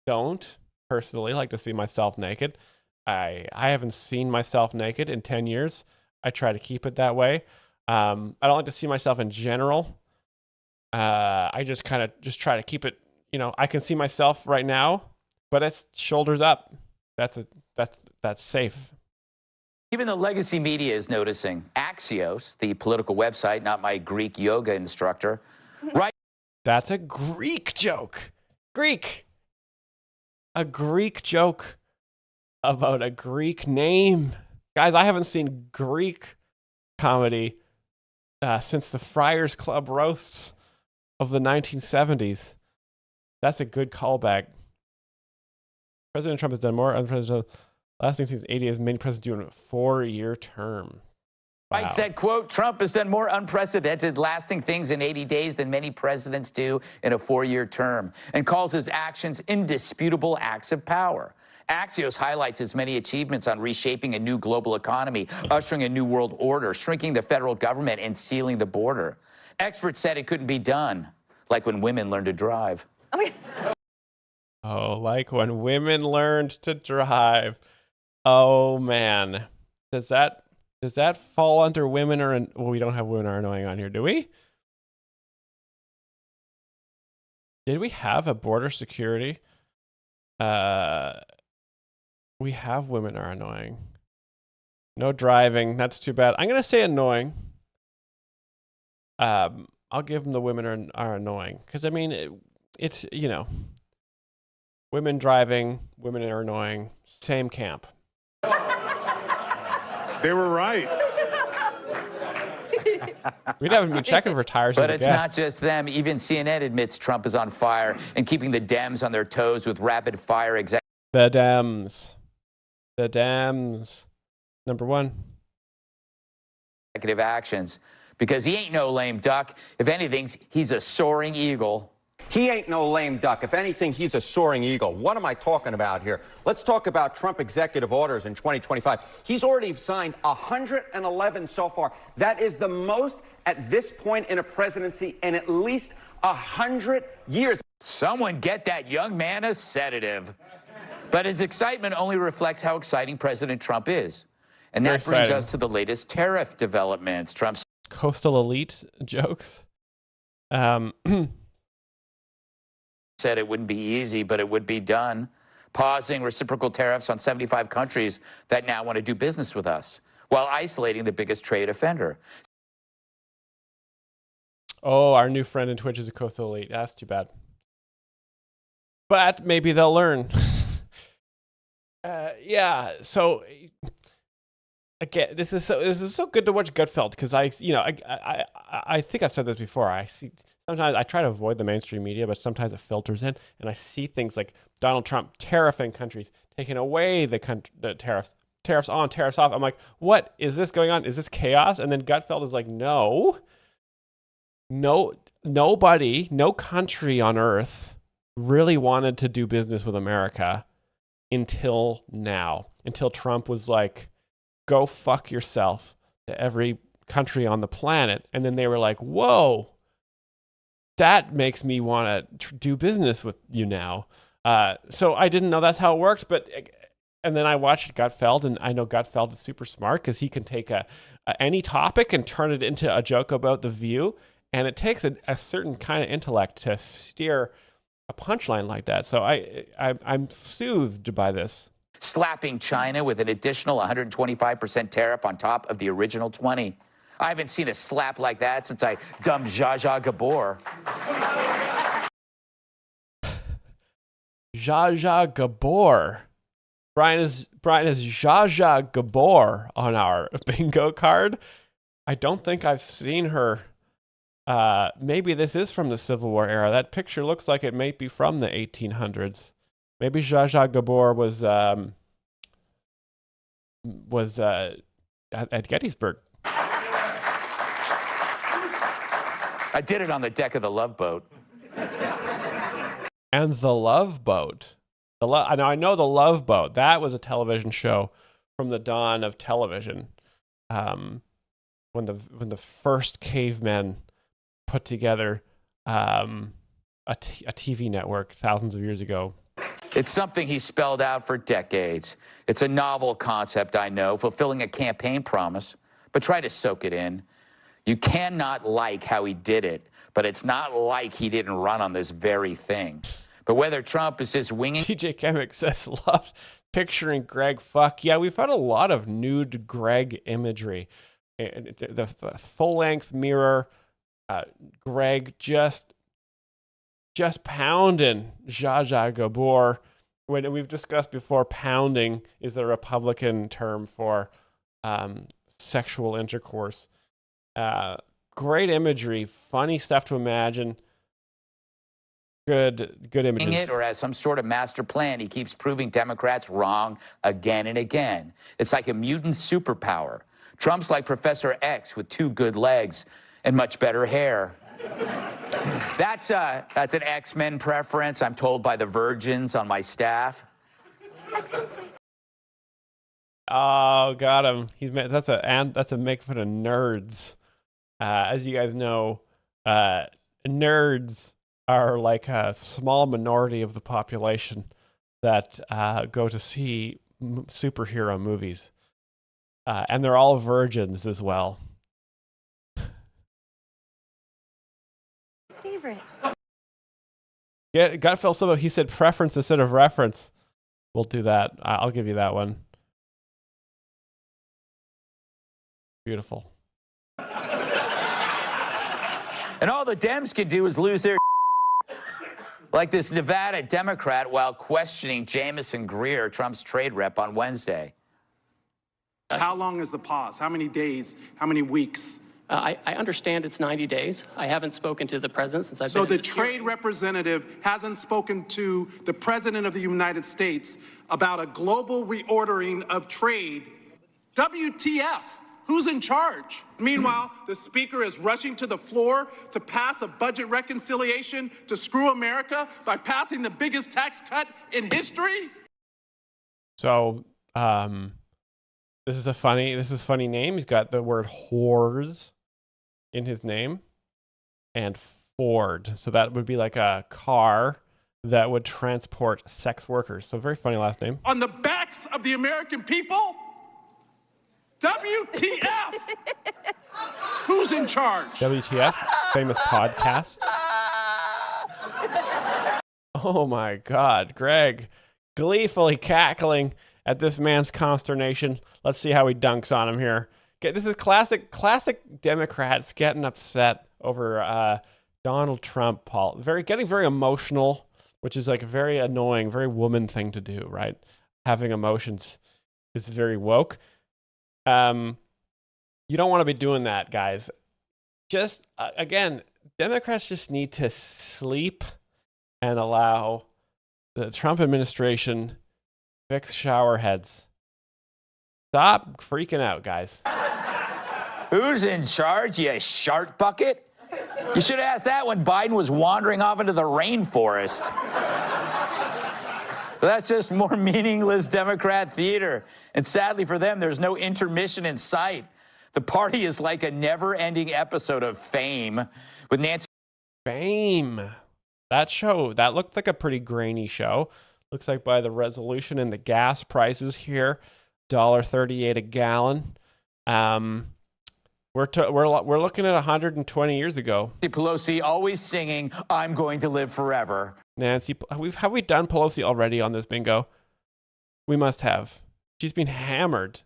don't personally like to see myself naked. I haven't seen myself naked in 10 years. I try to keep it that way. I don't like to see myself in general. I just kind of try to keep it, I can see myself right now, but it's shoulders up. That's safe. Even the legacy media is noticing. Axios, the political website, not my Greek yoga instructor, right? That's a Greek joke. Greek. A Greek joke about a Greek name. Guys, I haven't seen Greek comedy since the Friars Club roasts of the 1970s. That's a good callback. President Trump has done more. Last thing since 80 is many presidents do in a 4-year term. Wow. Writes that, quote, Trump has done more unprecedented, lasting things in 80 days than many presidents do in a 4-year term, and calls his actions indisputable acts of power. Axios highlights his many achievements on reshaping a new global economy, ushering a new world order, shrinking the federal government, and sealing the border. Experts said it couldn't be done, like when women learned to drive. Oh, like when women learned to drive. Oh, man. Does that fall under women well, we don't have women are annoying on here, do we? Did we have a border security? We have women are annoying. No driving. That's too bad. I'm going to say annoying. I'll give them the women are annoying. Because, I mean, it's, women driving, women are annoying. Same camp. They were right. We'd haven't been checking for tires. But it's not just them. Even CNN admits Trump is on fire and keeping the Dems on their toes with rapid fire The Dems. The Dems. Number 1. executive actions. Because he ain't no lame duck. If anything, he's a soaring eagle. He ain't no lame duck. If anything, he's a soaring eagle. What am I talking about here? Let's talk about Trump executive orders in 2025. He's already signed 111 so far. That is the most at this point in a presidency in at least 100 years. Someone get that young man a sedative. But his excitement only reflects how exciting President Trump is. And that brings us to the latest tariff developments. Trump's coastal elite jokes. Said it wouldn't be easy, but it would be done. Pausing reciprocal tariffs on 75 countries that now want to do business with us, while isolating the biggest trade offender. Oh, our new friend in Twitch is a coastal elite. That's too bad. But maybe they'll learn. Yeah. So again, this is so good to watch Gutfeld because I think I've said this before. Sometimes I try to avoid the mainstream media, but sometimes it filters in, and I see things like Donald Trump tariffing countries, taking away the tariffs on, tariffs off. I'm like, what is this going on? Is this chaos? And then Gutfeld is like, nobody, no country on earth really wanted to do business with America until now, until Trump was like, go fuck yourself to every country on the planet. And then they were like, whoa, that makes me want to do business with you now. So I didn't know that's how it worked, and then I watched Gutfeld, and I know Gutfeld is super smart because he can take any topic and turn it into a joke about The View. And it takes a certain kind of intellect to steer a punchline like that. So I'm soothed by this. Slapping China with an additional 125% tariff on top of the original 20. I haven't seen a slap like that since I dumped Zsa Zsa Gabor. Zsa Zsa Gabor. Brian is Zsa Zsa Gabor on our bingo card. I don't think I've seen her. Maybe this is from the Civil War era. That picture looks like it may be from the 1800s. Maybe Zsa Zsa Gabor was at Gettysburg. I did it on the deck of the Love Boat. And the Love Boat. I know the Love Boat. That was a television show from the dawn of television. When the first cavemen put together a TV network thousands of years ago. It's something he spelled out for decades. It's a novel concept, I know, fulfilling a campaign promise, but try to soak it in. You cannot like how he did it, but it's not like he didn't run on this very thing. But whether Trump is just winging... TJ Chemic says, love picturing Greg fuck. Yeah, we've had a lot of nude Greg imagery. The full-length mirror, Greg just pounding Zsa Zsa Gabor. When we've discussed before, pounding is the Republican term for sexual intercourse. Great imagery, funny stuff to imagine. Good images. It or as some sort of master plan, he keeps proving Democrats wrong again and again. It's like a mutant superpower. Trump's like Professor X with 2 good legs and much better hair. That's an X-Men preference, I'm told by the virgins on my staff. Oh, got him. That's a make fun of nerds. As you guys know, nerds are like a small minority of the population that go to see superhero movies, and they're all virgins as well. Favorite. Yeah, Gutfeld Silva, he said preference instead of reference. We'll do that. I'll give you that one. Beautiful. And all the Dems can do is lose their like this Nevada Democrat while questioning Jamison Greer, Trump's trade rep, on Wednesday. How long is the pause? How many days? How many weeks? I understand it's 90 days. I haven't spoken to the president since I've been. So the trade representative hasn't spoken to the president of the United States about a global reordering of trade. WTF? Who's in charge? Meanwhile, the speaker is rushing to the floor to pass a budget reconciliation to screw America by passing the biggest tax cut in history. So, this is a funny name. He's got the word whores in his name, and Ford. So that would be like a car that would transport sex workers. So very funny last name. On the backs of the American people? WTF? Who's in charge? WTF, famous podcast. Oh my God, Greg, gleefully cackling at this man's consternation. Let's see how he dunks on him here. Okay, this is classic Democrats getting upset over Donald Trump, Paul. Getting very emotional, which is like a very annoying, very woman thing to do, right? Having emotions is very woke. You don't want to be doing that, guys. Just, again, Democrats just need to sleep and allow the Trump administration fix shower heads. Stop freaking out, guys. Who's in charge, you shark bucket? You should have asked that when Biden was wandering off into the rainforest. But that's just more meaningless Democrat theater. And sadly for them, there's no intermission in sight. The party is like a never-ending episode of Fame with Nancy. Fame. That show, that looked like a pretty grainy show. Looks like by the resolution and the gas prices here, $1.38 a gallon. We're looking at 120 years ago. Pelosi always singing, "I'm going to live forever." Nancy, have we done Pelosi already on this bingo? We must have. She's been hammered.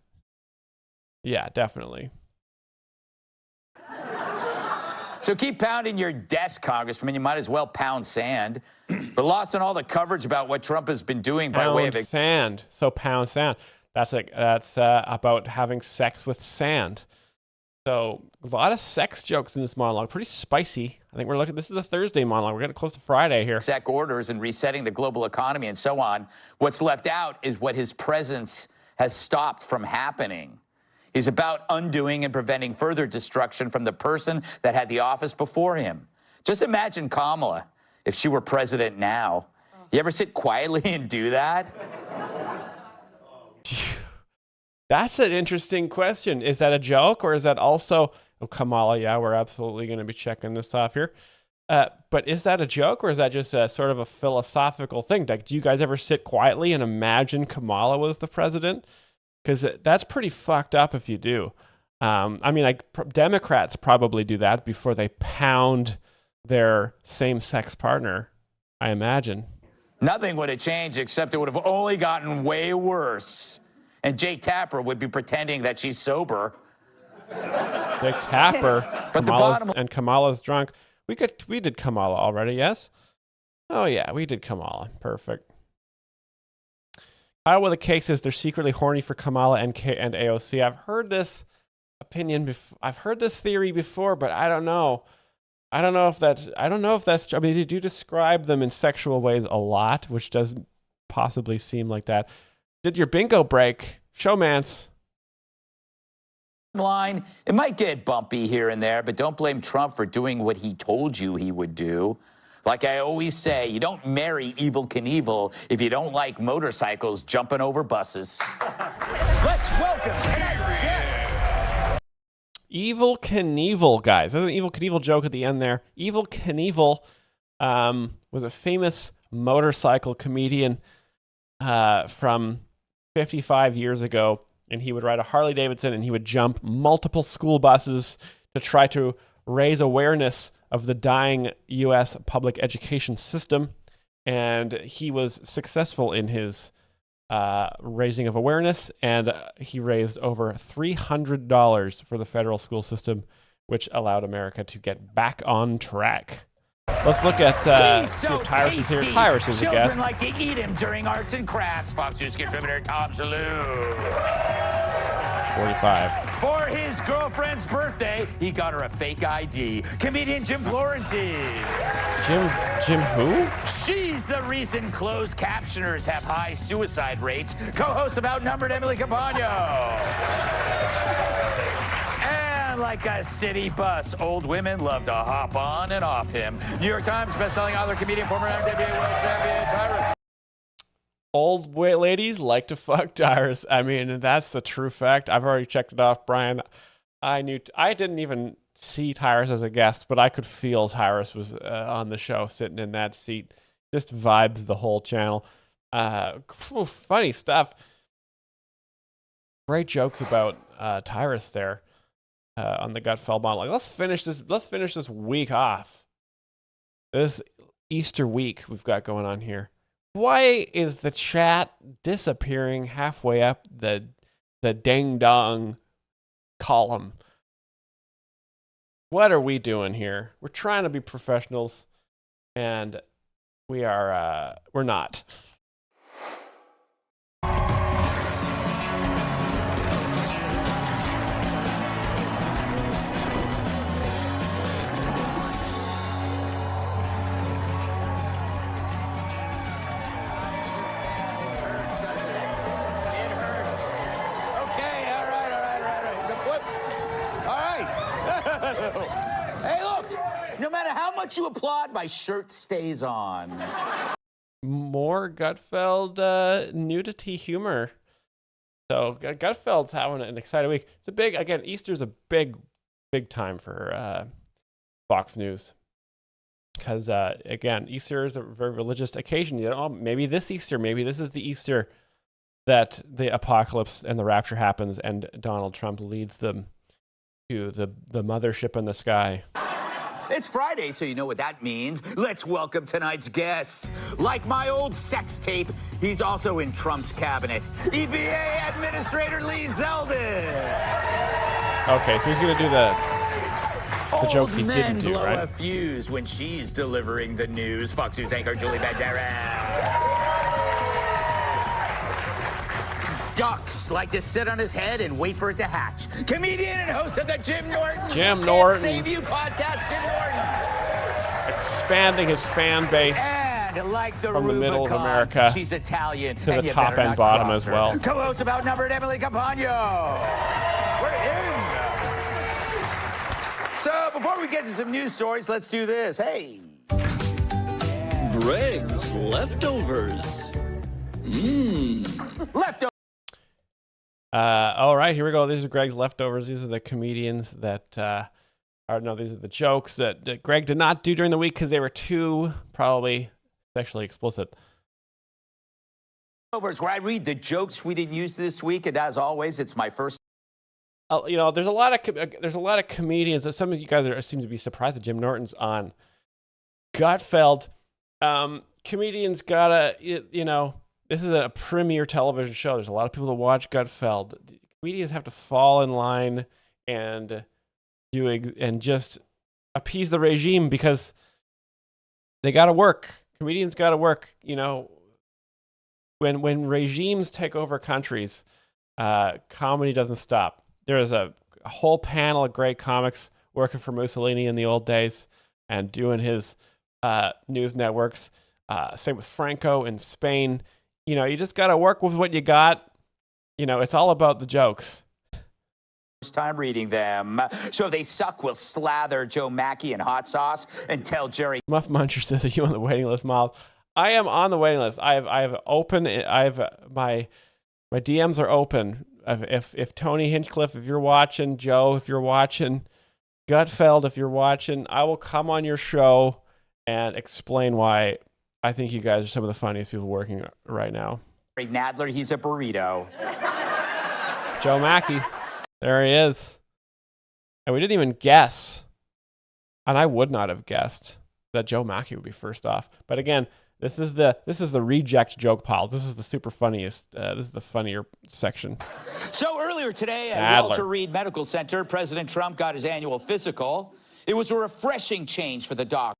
Yeah, definitely. So keep pounding your desk, Congressman. You might as well pound sand. But lost in all the coverage about what Trump has been doing by way of sand. So pound sand. That's about having sex with sand. So a lot of sex jokes in this monologue. Pretty spicy. I think this is a Thursday monologue. We're getting close to Friday here. Exec orders and resetting the global economy and so on. What's left out is what his presence has stopped from happening. He's about undoing and preventing further destruction from the person that had the office before him. Just imagine Kamala if she were president now. You ever sit quietly and do that? That's an interesting question. Is that a joke or is that also... Oh, Kamala, yeah, we're absolutely going to be checking this off here. But is that a joke or is that just a sort of a philosophical thing? Like, do you guys ever sit quietly and imagine Kamala was the president? Because that's pretty fucked up if you do. I mean, like Democrats probably do that before they pound their same-sex partner, I imagine. Nothing would have changed except it would have only gotten way worse. And Jake Tapper would be pretending that she's sober. Jake Tapper, Kamala's drunk. We did Kamala already, yes? Oh yeah, we did Kamala. Perfect. Iowa, the case is they're secretly horny for Kamala and AOC. I've heard this opinion before. I've heard this theory before, but I don't know. I don't know if that's. I mean, they do describe them in sexual ways a lot, which does possibly seem like that. Did your bingo break, showmance? Line. It might get bumpy here and there, but don't blame Trump for doing what he told you he would do. Like I always say, you don't marry Evel Knievel if you don't like motorcycles jumping over buses. Let's welcome tonight's guest. Evel Knievel, guys. There's an Evel Knievel joke at the end there. Evel Knievel was a famous motorcycle comedian from 55 years ago, and he would ride a Harley Davidson and he would jump multiple school buses to try to raise awareness of the dying U.S. public education system, and he was successful in his raising of awareness, and he raised over $300 for the federal school system, which allowed America to get back on track. Let's look at see if Tyrus is here. Tyrus is a guest. Children like to eat him during arts and crafts. Fox News contributor Tom Shalhoub. 45. For his girlfriend's birthday, he got her a fake ID. Comedian Jim Florentine. Jim who? She's the reason closed captioners have high suicide rates. Co-host of Outnumbered Emily Campagno. And like a city bus, old women love to hop on and off him. New York Times bestselling author, comedian, former WNBA world champion, Tyrus. Old ladies like to fuck Tyrus. I mean, that's the true fact. I've already checked it off, Brian. I didn't even see Tyrus as a guest, but I could feel Tyrus was on the show, sitting in that seat. Just vibes the whole channel. Funny stuff. Great jokes about Tyrus there. on the Gutfeld model. Like, let's finish this week off. This Easter week we've got going on here. Why is the chat disappearing halfway up the ding dong column? What are we doing here? We're trying to be professionals, and we're not. Hey, look! No matter how much you applaud, my shirt stays on. More Gutfeld nudity humor. So Gutfeld's having an exciting week. It's a big, again, Easter's a big time for Fox News. Because, again, Easter is a very religious occasion. You know, maybe this Easter, maybe this is the Easter that the apocalypse and the rapture happens and Donald Trump leads them to the mothership in the sky. It's Friday, so you know what that means. Let's welcome tonight's guests. Like my old sex tape, he's also in Trump's cabinet. EPA Administrator Lee Zeldin. Okay, so he's going to do the jokes he didn't do, blow right? a fuse when she's delivering the news. Fox News anchor Julie Bandera. Ducks like to sit on his head and wait for it to hatch. Comedian and host of the Jim Norton Jim Can't Norton. Save You podcast, Jim Norton. Expanding his fan base And like the from the Rubicon, middle of America she's Italian, to and the you top better and not bottom cross as her. well. Co-host of Outnumbered, Emily Campagno. We're in. So before we get to some news stories, let's do this. Hey. Greg's Leftovers. Leftovers. All right, here we go. These are Greg's leftovers. These are the comedians that, these are the jokes that Greg did not do during the week because they were too probably sexually explicit. Leftovers, where I read the jokes we didn't use this week, and as always, it's my first. There's a lot of comedians. Some of you guys seem to be surprised that Jim Norton's on Gutfeld. Comedians gotta, this is a premier television show. There's a lot of people that watch Gutfeld. Comedians have to fall in line and just appease the regime because they got to work. Comedians got to work. When regimes take over countries, comedy doesn't stop. There is a whole panel of great comics working for Mussolini in the old days and doing his news networks. Same with Franco in Spain. You just got to work with what you got. It's all about the jokes. First time reading them. So if they suck, we'll slather Joe Mackey in hot sauce and tell Jerry. Muff Muncher says, "Are you on the waiting list, Myles?" I am on the waiting list. my DMs are open. If Tony Hinchcliffe, if you're watching, Joe, if you're watching, Gutfeld, if you're watching, I will come on your show and explain why I think you guys are some of the funniest people working right now. Nadler, he's a burrito. Joe Mackey, there he is. And we didn't even guess, and I would not have guessed that Joe Mackey would be first off. But again, this is the reject joke piles. This is the super funniest. This is the funnier section. So earlier today at Walter Reed Medical Center, President Trump got his annual physical. It was a refreshing change for the doctor.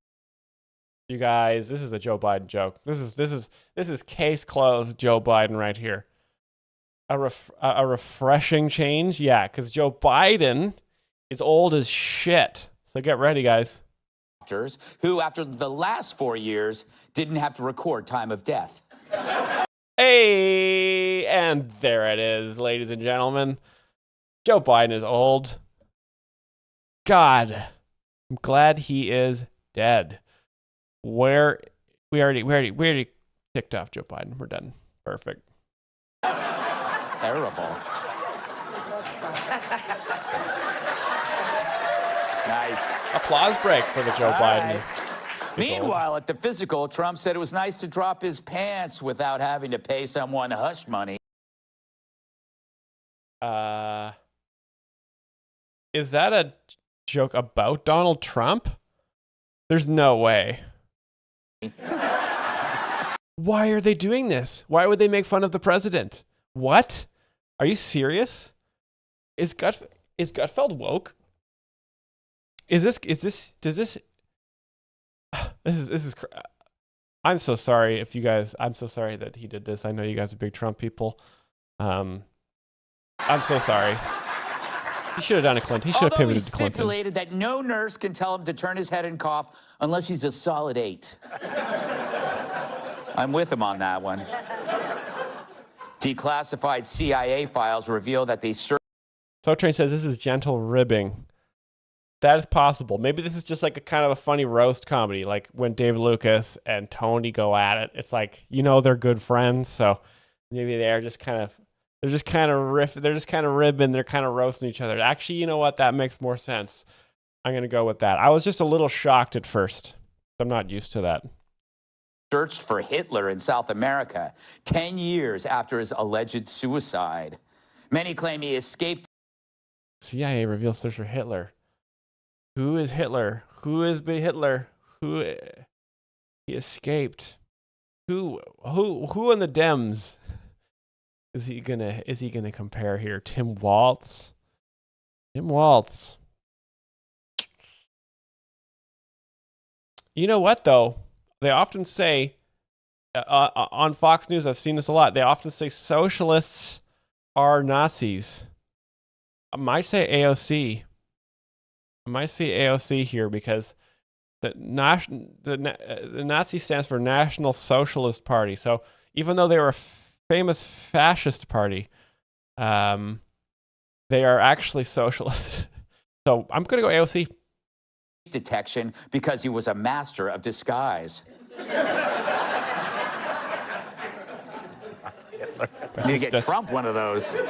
You guys, this is a Joe Biden joke. This is case closed Joe Biden right here. A refreshing change? Yeah, because Joe Biden is old as shit. So get ready, guys. Who, after the last 4 years, didn't have to record time of death. Hey, and there it is, ladies and gentlemen. Joe Biden is old. God, I'm glad he is dead. We already ticked off Joe Biden. We're done. Perfect. Terrible. Nice. Applause break for the Joe Biden. Meanwhile, at the physical, Trump said it was nice to drop his pants without having to pay someone hush money. Is that a joke about Donald Trump? There's no way. Why are they doing this? Why would they make fun of the president? What? Are you serious? Is Gutfeld woke? This is I'm so sorry I'm so sorry that he did this. I know you guys are big Trump people. I'm so sorry. He should have done a Clinton. He should have pivoted to Clinton. Stipulated that no nurse can tell him to turn his head and cough unless he's a solid 8. I'm with him on that one. Declassified CIA files reveal that they So Train says this is gentle ribbing. That is possible. Maybe this is just like a kind of a funny roast comedy, like when Dave Lucas and Tony go at it. It's like, they're good friends, so maybe they're just kind of ribbing, they're kind of roasting each other. Actually, you know what? That makes more sense. I'm going to go with that. I was just a little shocked at first. I'm not used to that. Searched for Hitler in South America 10 years after his alleged suicide. Many claim he escaped. CIA reveals search for Hitler. Who is Hitler? Who has been Hitler? Who he escaped? Who in the Dems is he gonna compare here? Tim Walz. Tim Walz. You know what though? They often say on Fox News, I've seen this a lot. They often say socialists are Nazis. I might say AOC. I might see AOC here because the Nazi stands for National Socialist Party. So even though they were a famous fascist party, they are actually socialist. So I'm going to go AOC. Detection because he was a master of disguise. You get Trump one of those.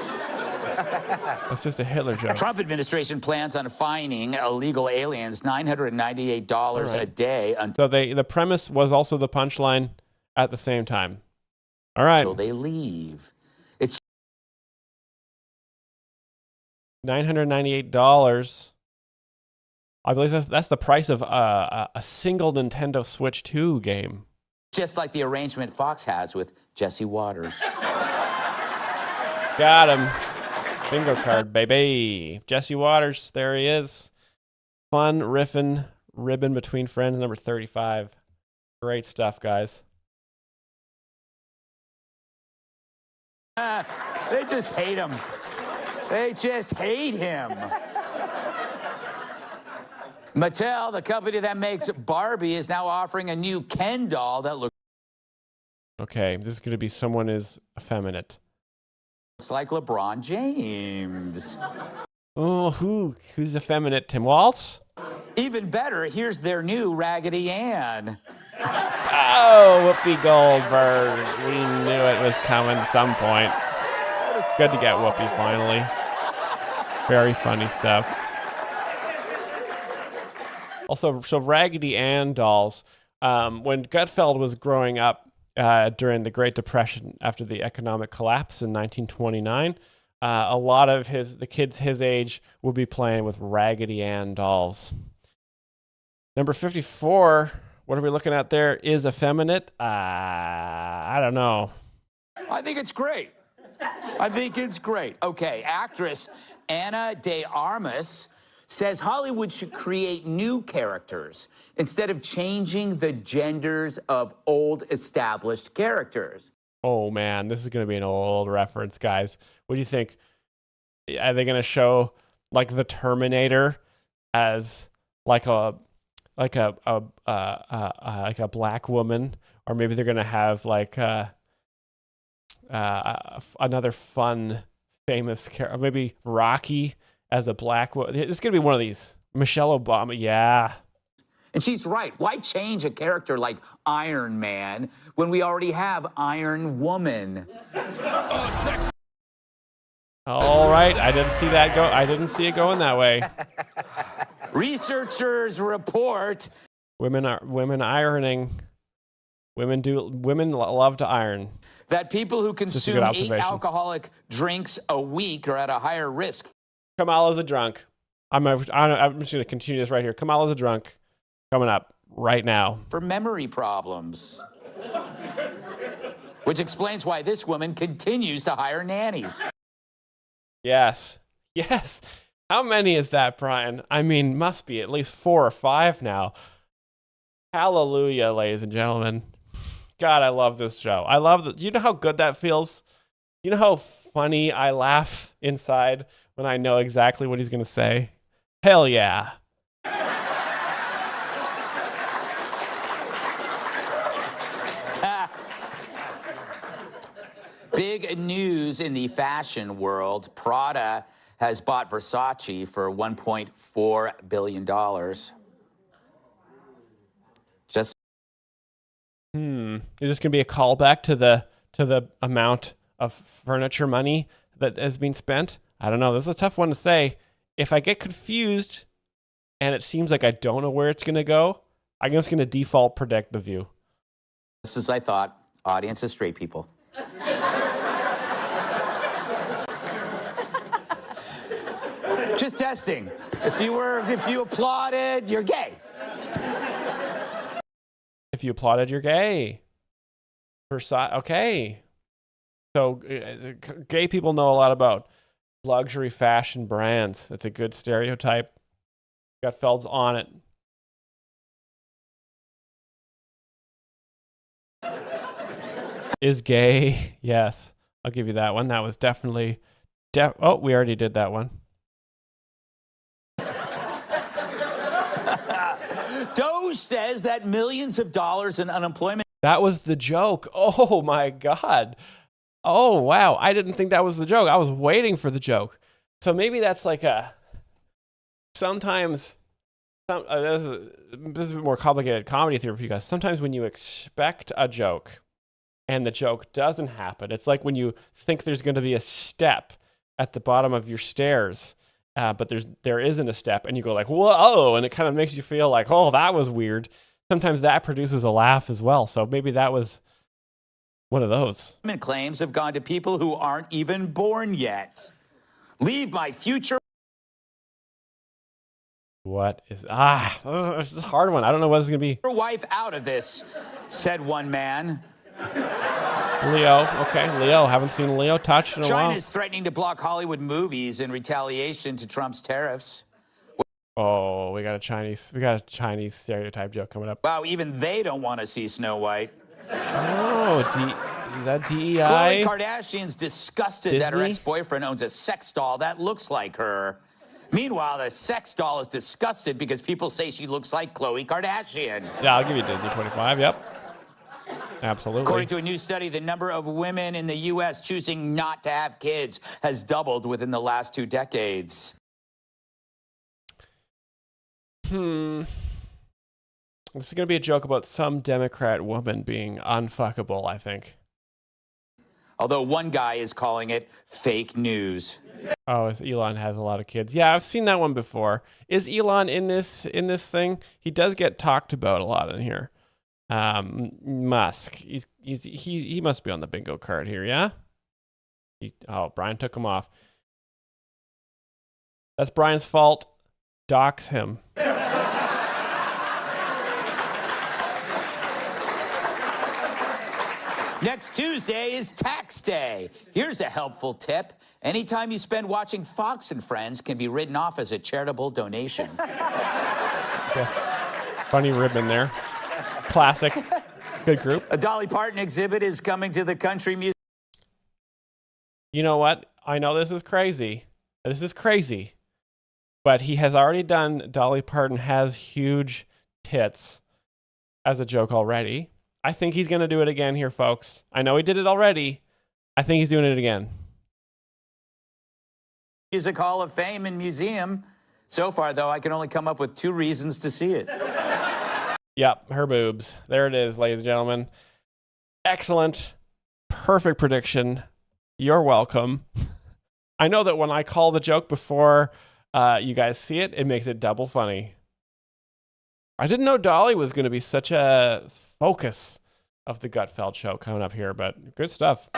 That's just a Hitler joke. Trump administration plans on fining illegal aliens $998 a day So the premise was also the punchline at the same time. All right. Until they leave. It's $998. I believe that's the price of a single Nintendo Switch 2 game. Just like the arrangement Fox has with Jesse Waters. Got him. Bingo card, baby. Jesse Waters, there he is. Fun riffing, ribbon between friends, number 35. Great stuff, guys. They just hate him. They just hate him. Mattel, the company that makes Barbie, is now offering a new Ken doll that looks Okay, this is going to be someone is effeminate. Looks like LeBron James. Oh, who's effeminate? Tim Walz? Even better, here's their new Raggedy Ann. Oh, Whoopi Goldberg. We knew it was coming at some point. Good to get Whoopi finally. Very funny stuff. Also, so Raggedy Ann dolls. When Gutfeld was growing up, during the Great Depression after the economic collapse in 1929, a lot of the kids his age would be playing with Raggedy Ann dolls. Number 54, what are we looking at there? Is effeminate? I don't know. I think it's great. Okay, actress Ana de Armas says Hollywood should create new characters instead of changing the genders of old established characters. Oh man, this is going to be an old reference, guys. What do you think? Are they going to show like the Terminator as like a black woman, or maybe they're going to have like another fun famous character, maybe Rocky as a black woman? It's going to be one of these. Michelle Obama, yeah. And she's right. Why change a character like Iron Man when we already have Iron Woman? All right, I didn't see that go. I didn't see it going that way. Researchers report women ironing. Women love to iron. That people who consume 8 alcoholic drinks a week are at a higher risk. Kamala's a drunk. I'm just going to continue this right here. Kamala's a drunk coming up right now. For memory problems. Which explains why this woman continues to hire nannies. Yes. Yes. How many is that, Brian? I mean, must be at least 4 or 5 now. Hallelujah, ladies and gentlemen. God, I love this show. I love that. You know how good that feels? You know how funny I laugh inside when I know exactly what he's going to say? Hell yeah. Big news in the fashion world. Prada has bought Versace for $1.4 billion. Just. Is this going to be a callback to the amount of furniture money that has been spent? I don't know. This is a tough one to say. If I get confused and it seems like I don't know where it's going to go, I'm just going to default predict The View. Just as I thought, audience of straight people. Just testing. If you applauded, you're gay. If you applauded, you're gay. Okay. So gay people know a lot about luxury fashion brands. That's a good stereotype. Got Feld's on it. Is gay. Yes. I'll give you that one. That was definitely... Oh, we already did that one. Doge says that millions of dollars in unemployment. That was the joke. Oh, my God. Oh, wow. I didn't think that was the joke. I was waiting for the joke. So maybe that's like a... Sometimes... this is a bit more complicated comedy theory for you guys. Sometimes when you expect a joke and the joke doesn't happen, it's like when you think there's going to be a step at the bottom of your stairs, but there isn't a step, and you go like, whoa, and it kind of makes you feel like, oh, that was weird. Sometimes that produces a laugh as well. So maybe that was one of those. Claims have gone to people who aren't even born yet. Leave my future. What is... it's a hard one. I don't know what it's going to be. Your wife out of this, said one man. Leo. Okay, Leo. Haven't seen Leo touched in a while. China's threatening to block Hollywood movies in retaliation to Trump's tariffs. Oh, we got a Chinese stereotype joke coming up. Wow, even they don't want to see Snow White. Oh, is that DEI? Khloe Kardashian's disgusted Disney? that her ex-boyfriend owns a sex doll that looks like her. Meanwhile, the sex doll is disgusted because people say she looks like Khloe Kardashian. Yeah, I'll give you Disney 25. Yep. Absolutely. According to a new study, the number of women in the U.S. choosing not to have kids has doubled within the last 2 decades. This is going to be a joke about some Democrat woman being unfuckable, I think. Although one guy is calling it fake news. Oh, Elon has a lot of kids. Yeah, I've seen that one before. Is Elon in this thing? He does get talked about a lot in here. Musk. He must be on the bingo card here, yeah? Brian took him off. That's Brian's fault. Dox him. Next Tuesday is tax day. Here's a helpful tip. Anytime you spend watching Fox and Friends can be written off as a charitable donation. Yeah. Funny ribbon there. Classic. Good group. A Dolly Parton exhibit is coming to the Country Museum. You know what? I know this is crazy. But he has already done Dolly Parton has huge tits as a joke already. I think he's going to do it again here, folks. I know he did it already. I think he's doing it again. Music Hall of Fame and Museum. So far, though, I can only come up with 2 reasons to see it. Yep, her boobs. There it is, ladies and gentlemen. Excellent. Perfect prediction. You're welcome. I know that when I call the joke before you guys see it, it makes it double funny. I didn't know Dolly was going to be such a focus of the Gutfeld show coming up here, but good stuff.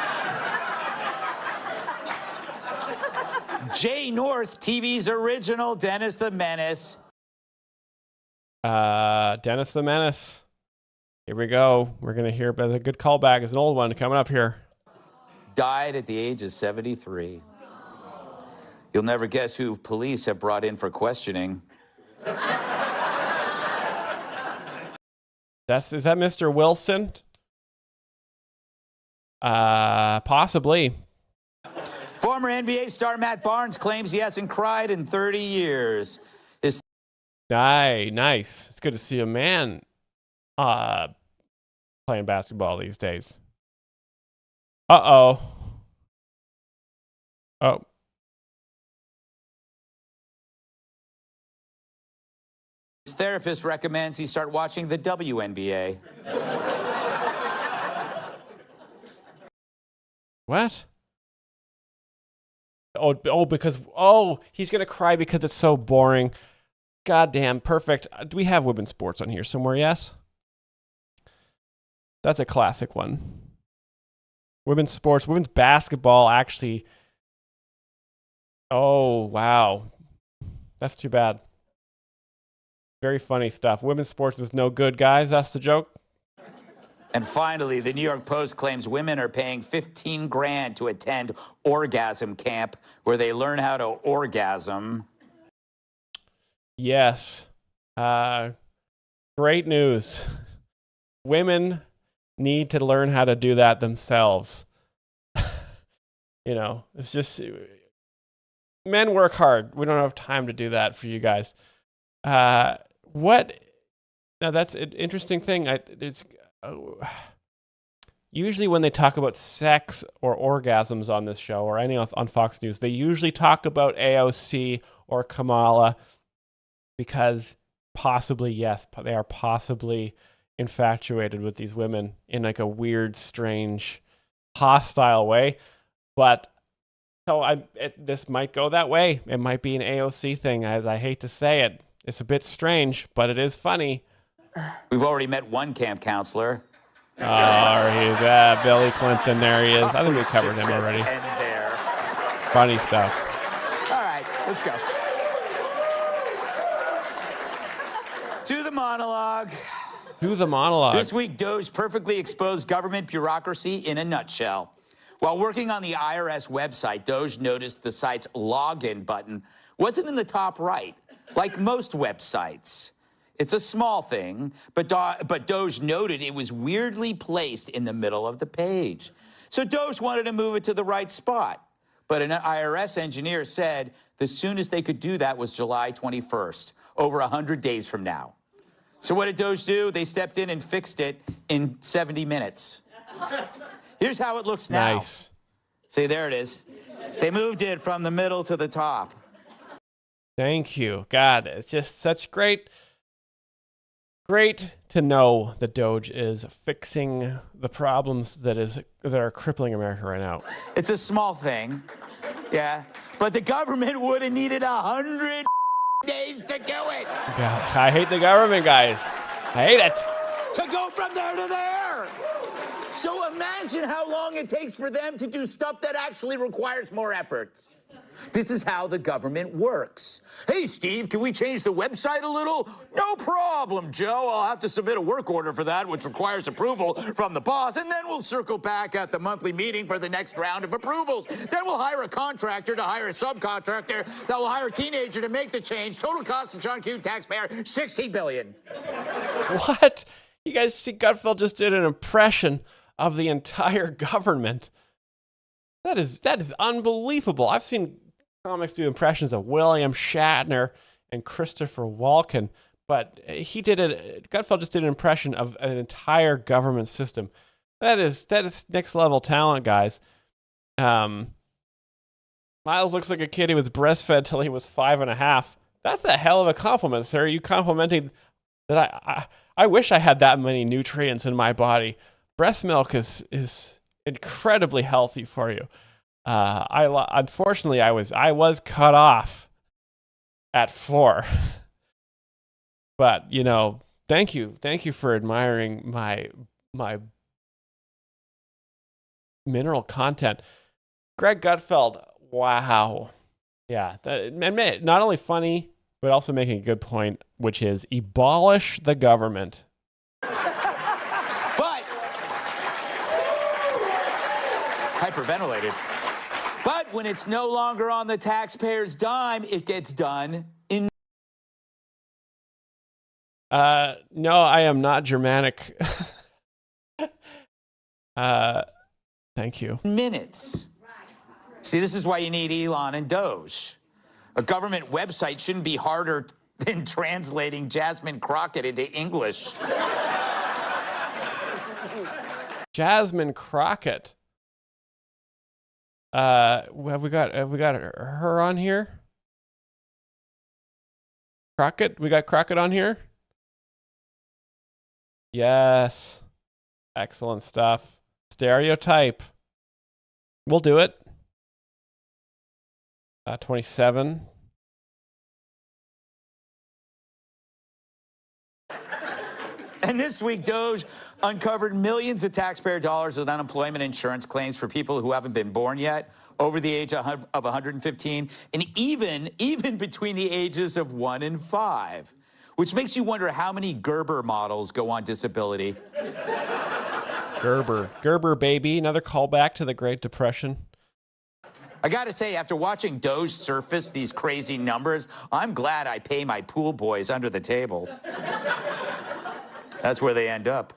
Jay North, TV's original Dennis the Menace. Dennis the Menace. Here we go. We're going to hear about a good callback. It's an old one coming up here. Died at the age of 73. You'll never guess who police have brought in for questioning. Is that Mr. Wilson? Possibly. Former NBA star Matt Barnes claims he hasn't cried in 30 years. Nice. It's good to see a man playing basketball these days. Uh-oh. Oh. His therapist recommends he start watching the WNBA. What? Because he's going to cry because it's so boring. Goddamn, perfect. Do we have women's sports on here somewhere? Yes? That's a classic one. Women's sports, women's basketball, actually. Oh, wow. That's too bad. Very funny stuff. Women's sports is no good, guys. That's the joke. And finally, the New York Post claims women are paying $15,000 to attend orgasm camp where they learn how to orgasm. Yes. Great news. Women need to learn how to do that themselves. It's just men work hard. We don't have time to do that for you guys. Now that's an interesting thing. Usually when they talk about sex or orgasms on this show or any on Fox News, they usually talk about AOC or Kamala because possibly, yes, they are possibly infatuated with these women in like a weird, strange, hostile way. But this might go that way. It might be an AOC thing, as I hate to say it. It's a bit strange, but it is funny. We've already met one camp counselor. Billy Clinton. There he is. I think we covered him already. Funny stuff. All right, let's go. To the monologue. This week, Doge perfectly exposed government bureaucracy in a nutshell. While working on the IRS website, Doge noticed the site's login button wasn't in the top right, like most websites. It's a small thing, but Doge noted it was weirdly placed in the middle of the page. So Doge wanted to move it to the right spot. But an IRS engineer said the soonest they could do that was July 21st, over 100 days from now. So what did Doge do? They stepped in and fixed it in 70 minutes. Here's how it looks now. Nice. See, there it is. They moved it from the middle to the top. Thank you. God, it's just such great to know that Doge is fixing the problems that are crippling America right now. It's a small thing, yeah, but the government would have needed 100 days to do it. God, I hate the government, guys. I hate it. To go from there to there. So imagine how long it takes for them to do stuff that actually requires more effort. This is how the government works. Hey, Steve, can we change the website a little? No problem, Joe. I'll have to submit a work order for that, which requires approval from the boss, and then we'll circle back at the monthly meeting for the next round of approvals. Then we'll hire a contractor to hire a subcontractor that will hire a teenager to make the change. Total cost to John Q. taxpayer, $60 billion. What? You guys see Gutfeld just did an impression of the entire government. That is unbelievable. I've seen comics do impressions of William Shatner and Christopher Walken, but Gutfeld just did an impression of an entire government system. That is next level talent, guys. Myles looks like a kid who was breastfed till he was 5.5. That's a hell of a compliment, sir. You complimenting that I wish I had that many nutrients in my body. Breast milk is incredibly healthy for you. Unfortunately, I was cut off at 4. But thank you for admiring my mineral content. Greg Gutfeld, wow. Yeah, admit, not only funny, but also making a good point, which is abolish the government. But hyperventilated. But when it's no longer on the taxpayer's dime, it gets done in. No, I am not Germanic. Thank you. Minutes. See, this is why you need Elon and Doge. A government website shouldn't be harder than translating Jasmine Crockett into English. Jasmine Crockett. Have we got her on here? Crockett? We got Crockett on here? Yes. Excellent stuff. Stereotype. We'll do it. 27. And this week, Doge uncovered millions of taxpayer dollars in unemployment insurance claims for people who haven't been born yet, over the age of 115, and even between the ages of 1 and 5, which makes you wonder how many Gerber models go on disability. Gerber baby, another callback to the Great Depression. I gotta say, after watching Doge surface these crazy numbers, I'm glad I pay my pool boys under the table. That's where they end up.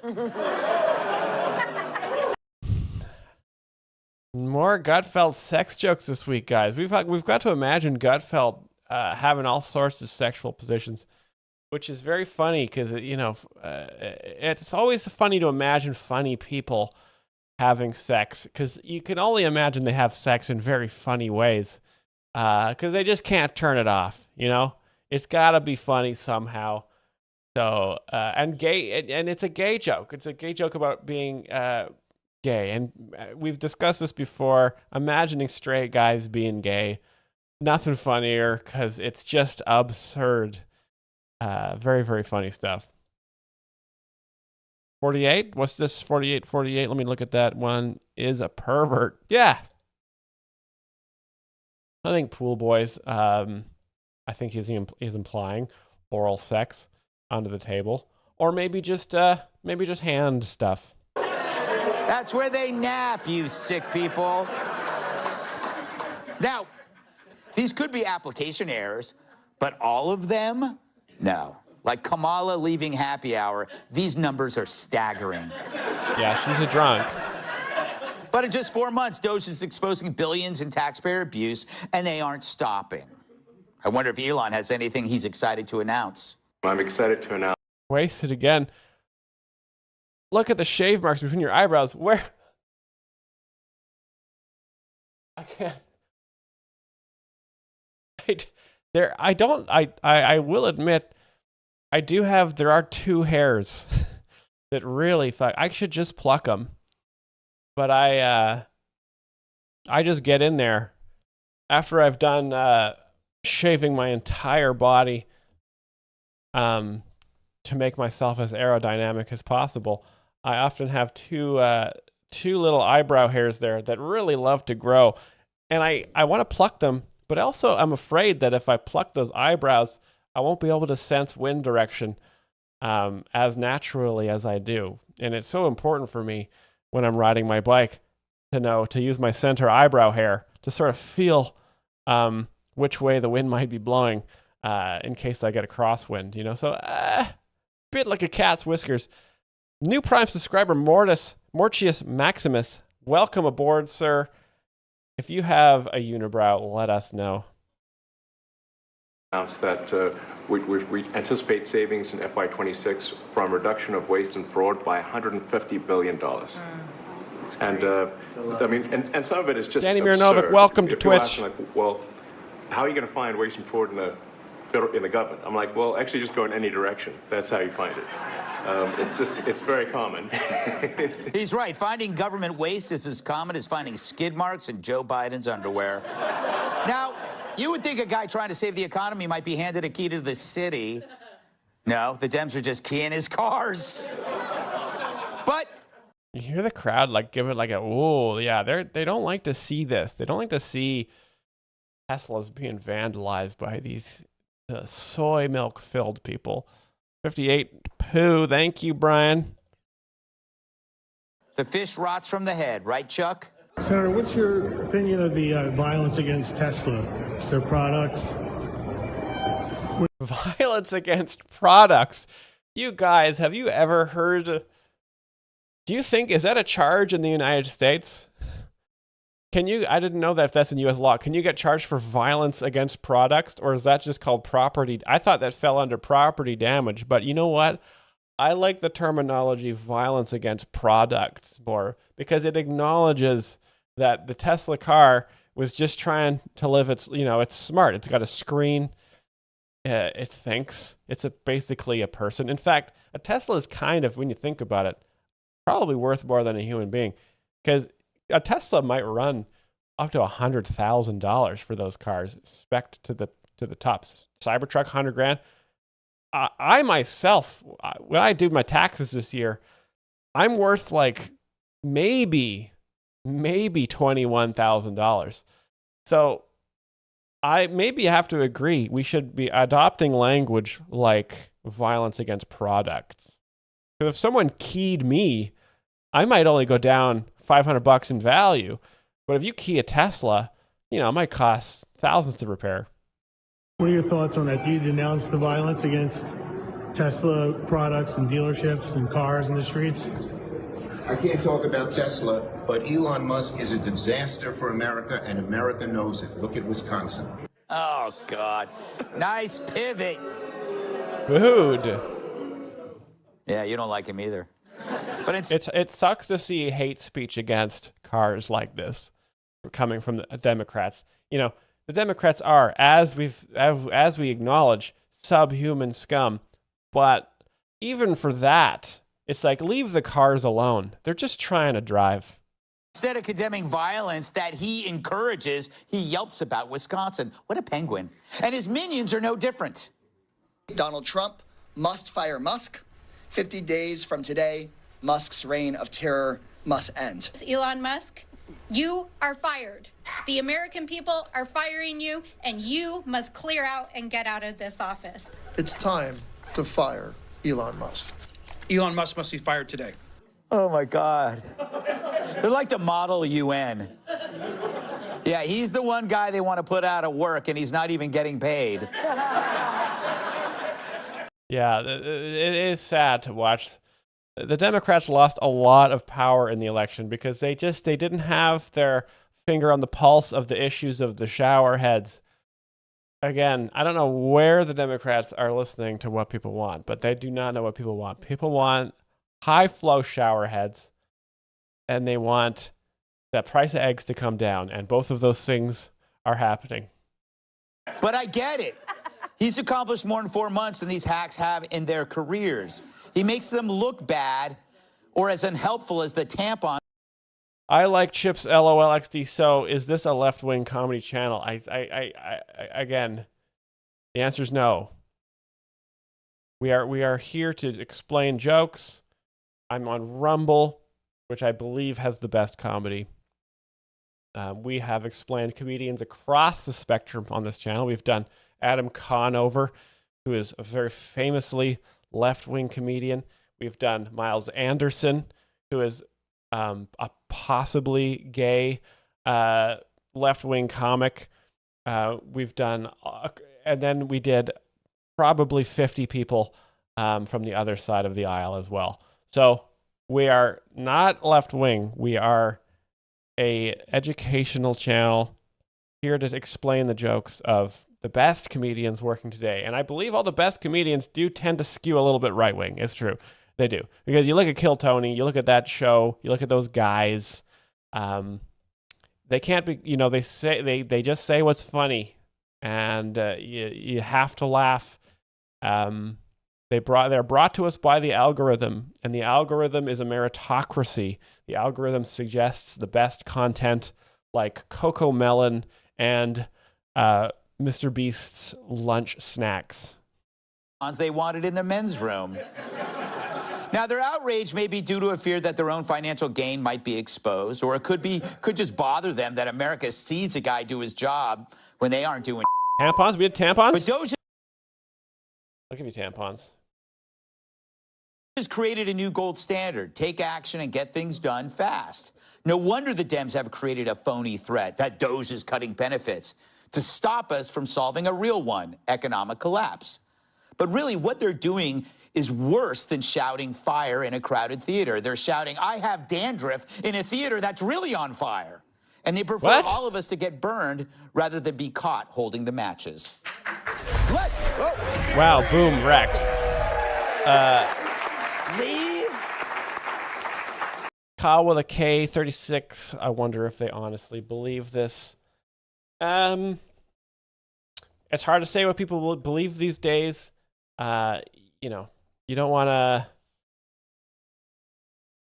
More Gutfeld sex jokes this week, guys. We've got to imagine Gutfeld having all sorts of sexual positions, which is very funny because it's always funny to imagine funny people having sex, because you can only imagine they have sex in very funny ways, because they just can't turn it off. It's got to be funny somehow. So and gay, and it's a gay joke. It's a gay joke about being gay, and we've discussed this before. Imagining straight guys being gay, nothing funnier, because it's just absurd. Very, very funny stuff. 48? What's this? 48? Let me look at that. One is a pervert. Yeah. I think pool boys, I think he's implying oral sex under the table, or maybe just hand stuff. That's where they nap, you sick people. Now, these could be application errors, but all of them? No. Like Kamala leaving happy hour, these numbers are staggering. Yeah, she's a drunk. But in just 4 months, Doge is exposing billions in taxpayer abuse, and they aren't stopping. I wonder if Elon has anything he's excited to announce. I'm excited to announce. Wasted again. Look at the shave marks between your eyebrows. Where? I can't. I will admit, there are 2 hairs that really fuck. I should just pluck them. But I just get in there after I've done shaving my entire body to make myself as aerodynamic as possible. I often have two little eyebrow hairs there that really love to grow, and I want to pluck them, but also I'm afraid that if I pluck those eyebrows, I won't be able to sense wind direction as naturally as I do. And it's so important for me when I'm riding my bike to use my center eyebrow hair to sort of feel which way the wind might be blowing in case I get a crosswind, So a bit like a cat's whiskers. New Prime subscriber Mortius Maximus, welcome aboard, sir. If you have a unibrow, let us know. Announced that we anticipate savings in FY26 from reduction of waste and fraud by $150 billion. And and some of it is just Danny absurd. Miranovic, welcome to People Twitch. asking, like, well, how are you going to find waste and fraud in the government? I'm like, well, actually, just go in any direction. That's how you find it. It's very common. He's right. Finding government waste is as common as finding skid marks in Joe Biden's underwear. Now, you would think a guy trying to save the economy might be handed a key to the city. No, the Dems are just keying his cars. But you hear the crowd give it like a, oh yeah, they don't like to see this. They don't like to see Tesla's being vandalized by these soy milk filled people. 58 poo. Thank you, Brian. The fish rots from the head, right, Chuck? Senator, what's your opinion of the violence against Tesla, their products? Violence against products. You guys, have you ever heard? Do you think, is that a charge in the United States? Can you, I didn't know that if that's in U.S. law. Can you get charged for violence against products, or is that just called property? I thought that fell under property damage, but you know what? I like the terminology violence against products more because it acknowledges that the Tesla car was just trying to live its, it's smart. It's got a screen. It thinks. It's basically a person. In fact, a Tesla is kind of, when you think about it, probably worth more than a human being, because a Tesla might run up to $100,000 for those cars, spec'd to the tops. Cybertruck, $100,000. I myself, when I do my taxes this year, I'm worth like maybe $21,000. So I maybe have to agree. We should be adopting language like violence against products. Because if someone keyed me, I might only go down $500 in value. But if you key a Tesla, it might cost thousands to repair. What are your thoughts on that? Do you denounce the violence against Tesla products and dealerships and cars in the streets? I can't talk about Tesla, but Elon Musk is a disaster for America, and America knows it. Look at Wisconsin. Oh, God. Nice pivot. Dude. Yeah, you don't like him either. But it sucks to see hate speech against cars like this coming from the Democrats. The Democrats are, as we acknowledge, subhuman scum. But even for that, it's like, leave the cars alone. They're just trying to drive. Instead of condemning violence that he encourages, he yelps about Wisconsin. What a penguin. And his minions are no different. Donald Trump must fire Musk. 50 days from today, Musk's reign of terror must end. Elon Musk, you are fired. The American people are firing you, and you must clear out and get out of this office. It's time to fire Elon Musk. Elon Musk must be fired today. Oh, my God. They're like the model UN. Yeah, he's the one guy they want to put out of work, and he's not even getting paid. Yeah, it is sad to watch. The Democrats lost a lot of power in the election because they didn't have their finger on the pulse of the issues of the shower heads. Again, I don't know where the Democrats are listening to what people want, but they do not know what people want. People want high flow shower heads, and they want the price of eggs to come down, and both of those things are happening. But I get it. He's accomplished more in 4 months than these hacks have in their careers. He makes them look bad or as unhelpful as the tampon. I like Chips LOLXD. So is this a left-wing comedy channel? Again, the answer is no. We are here to explain jokes. I'm on Rumble, which I believe has the best comedy. We have explained comedians across the spectrum on this channel. We've done Adam Conover, who is a very famously left-wing comedian. We've done Myles Anderson, who is a possibly gay left-wing comic. We've done, and then we did probably 50 people from the other side of the aisle as well. So we are not left-wing. We are a educational channel here to explain the jokes of the best comedians working today. And I believe all the best comedians do tend to skew a little bit right-wing. It's true. They do. Because you look at Kill Tony, you look at that show, you look at those guys, they can't be, they just say what's funny, and you have to laugh. They're brought to us by the algorithm, and the algorithm is a meritocracy. The algorithm suggests the best content like Coco Melon and Mr. Beast's lunch snacks. They wanted in the men's room. Now, their outrage may be due to a fear that their own financial gain might be exposed, or it could just bother them that America sees a guy do his job when they aren't doing tampons. We had tampons. But Doge I'll give you tampons. has created a new gold standard. Take action and get things done fast. No wonder the Dems have created a phony threat that Doge is cutting benefits to stop us from solving a real one, economic collapse. But really, what they're doing is worse than shouting fire in a crowded theater. They're shouting, I have dandruff in a theater that's really on fire. And they prefer all of us to get burned rather than be caught holding the matches. Wow, boom, wrecked. Kyle with a K, 36. I wonder if they honestly believe this. It's hard to say what people will believe these days. You don't want to...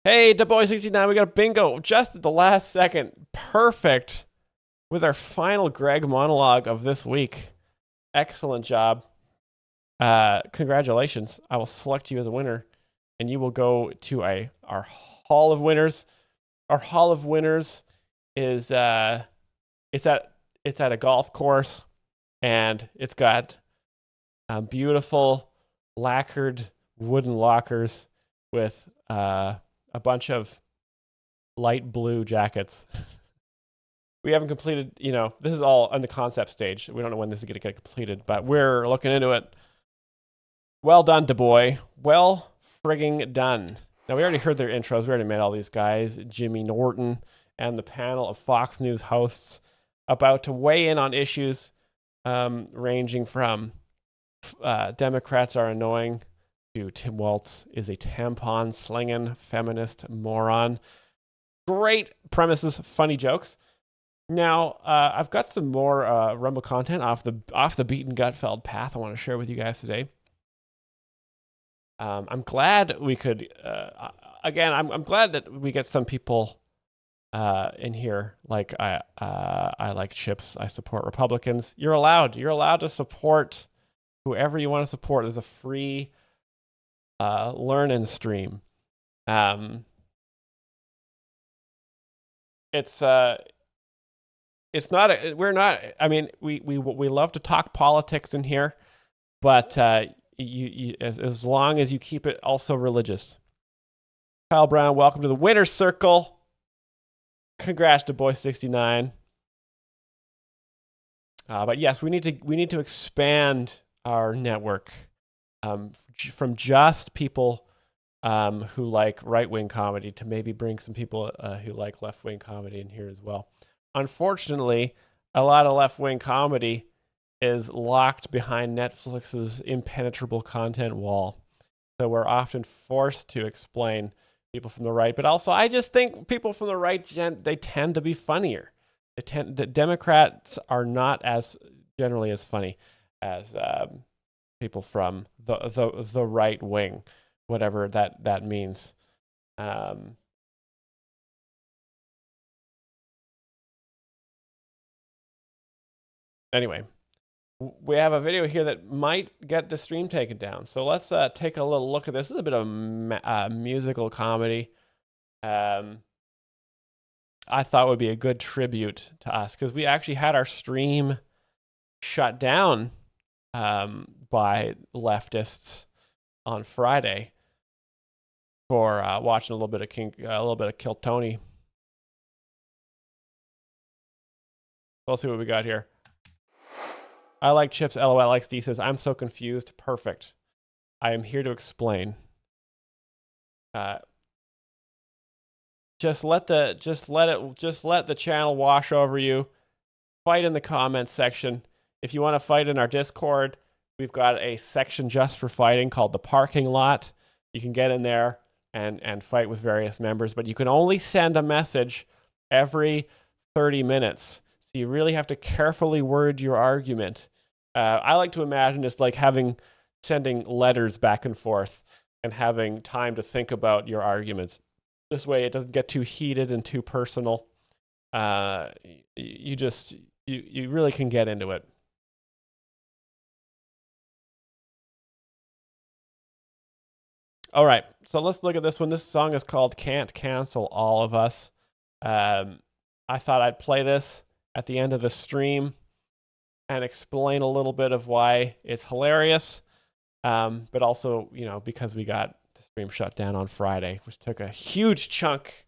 Hey, DaBoy69, we got a bingo just at the last second. Perfect. With our final Greg monologue of this week. Excellent job. Congratulations. I will select you as a winner, and you will go to our Hall of Winners. Our Hall of Winners is it's at a golf course, and it's got beautiful lacquered wooden lockers with a bunch of light blue jackets. We haven't completed, this is all on the concept stage. We don't know when this is going to get completed, but we're looking into it. Well done, DaBoy. Well frigging done. Now, we already heard their intros. We already met all these guys, Jimmy Norton and the panel of Fox News hosts about to weigh in on issues ranging from Democrats are annoying to Tim Walz is a tampon-slinging feminist moron. Great premises, funny jokes. Now, I've got some more Rumble content off the beaten Gutfeld path I want to share with you guys today. I'm glad we could, I'm glad that we get some people in here. Like, I like chips. I support Republicans. You're allowed to support whoever you want to support. There's a free learn-in stream. It's not, we're not, I mean, we love to talk politics in here, but you as long as you keep it also religious. Kyle Brown, welcome to the winner's circle. Congrats to Boy69. But yes, we need to expand our network from just people who like right-wing comedy to maybe bring some people who like left-wing comedy in here as well. Unfortunately, a lot of left-wing comedy is locked behind Netflix's impenetrable content wall. So we're often forced to explain people from the right. But also, I just think people from the right, they tend to be funnier. The Democrats are not as generally as funny as people from the right wing, whatever that means. Anyway, we have a video here that might get the stream taken down. So let's take a little look at this. This is a bit of musical comedy. I thought would be a good tribute to us because we actually had our stream shut down by leftists on Friday for watching a little bit of Kill Tony. Let's see what we got here. I like chips. LOL. XD says, I'm so confused. Perfect. I am here to explain. Just let the channel wash over you. Fight in the comments section. If you want to fight in our Discord, we've got a section just for fighting called the parking lot. You can get in there and fight with various members, but you can only send a message every 30 minutes. So you really have to carefully word your argument. I like to imagine it's like sending letters back and forth and having time to think about your arguments. This way it doesn't get too heated and too personal. You really can get into it. All right, so let's look at this one. This song is called Can't Cancel All of Us. I thought I'd play this at the end of the stream and explain a little bit of why it's hilarious, but also, because we got the stream shut down on Friday, which took a huge chunk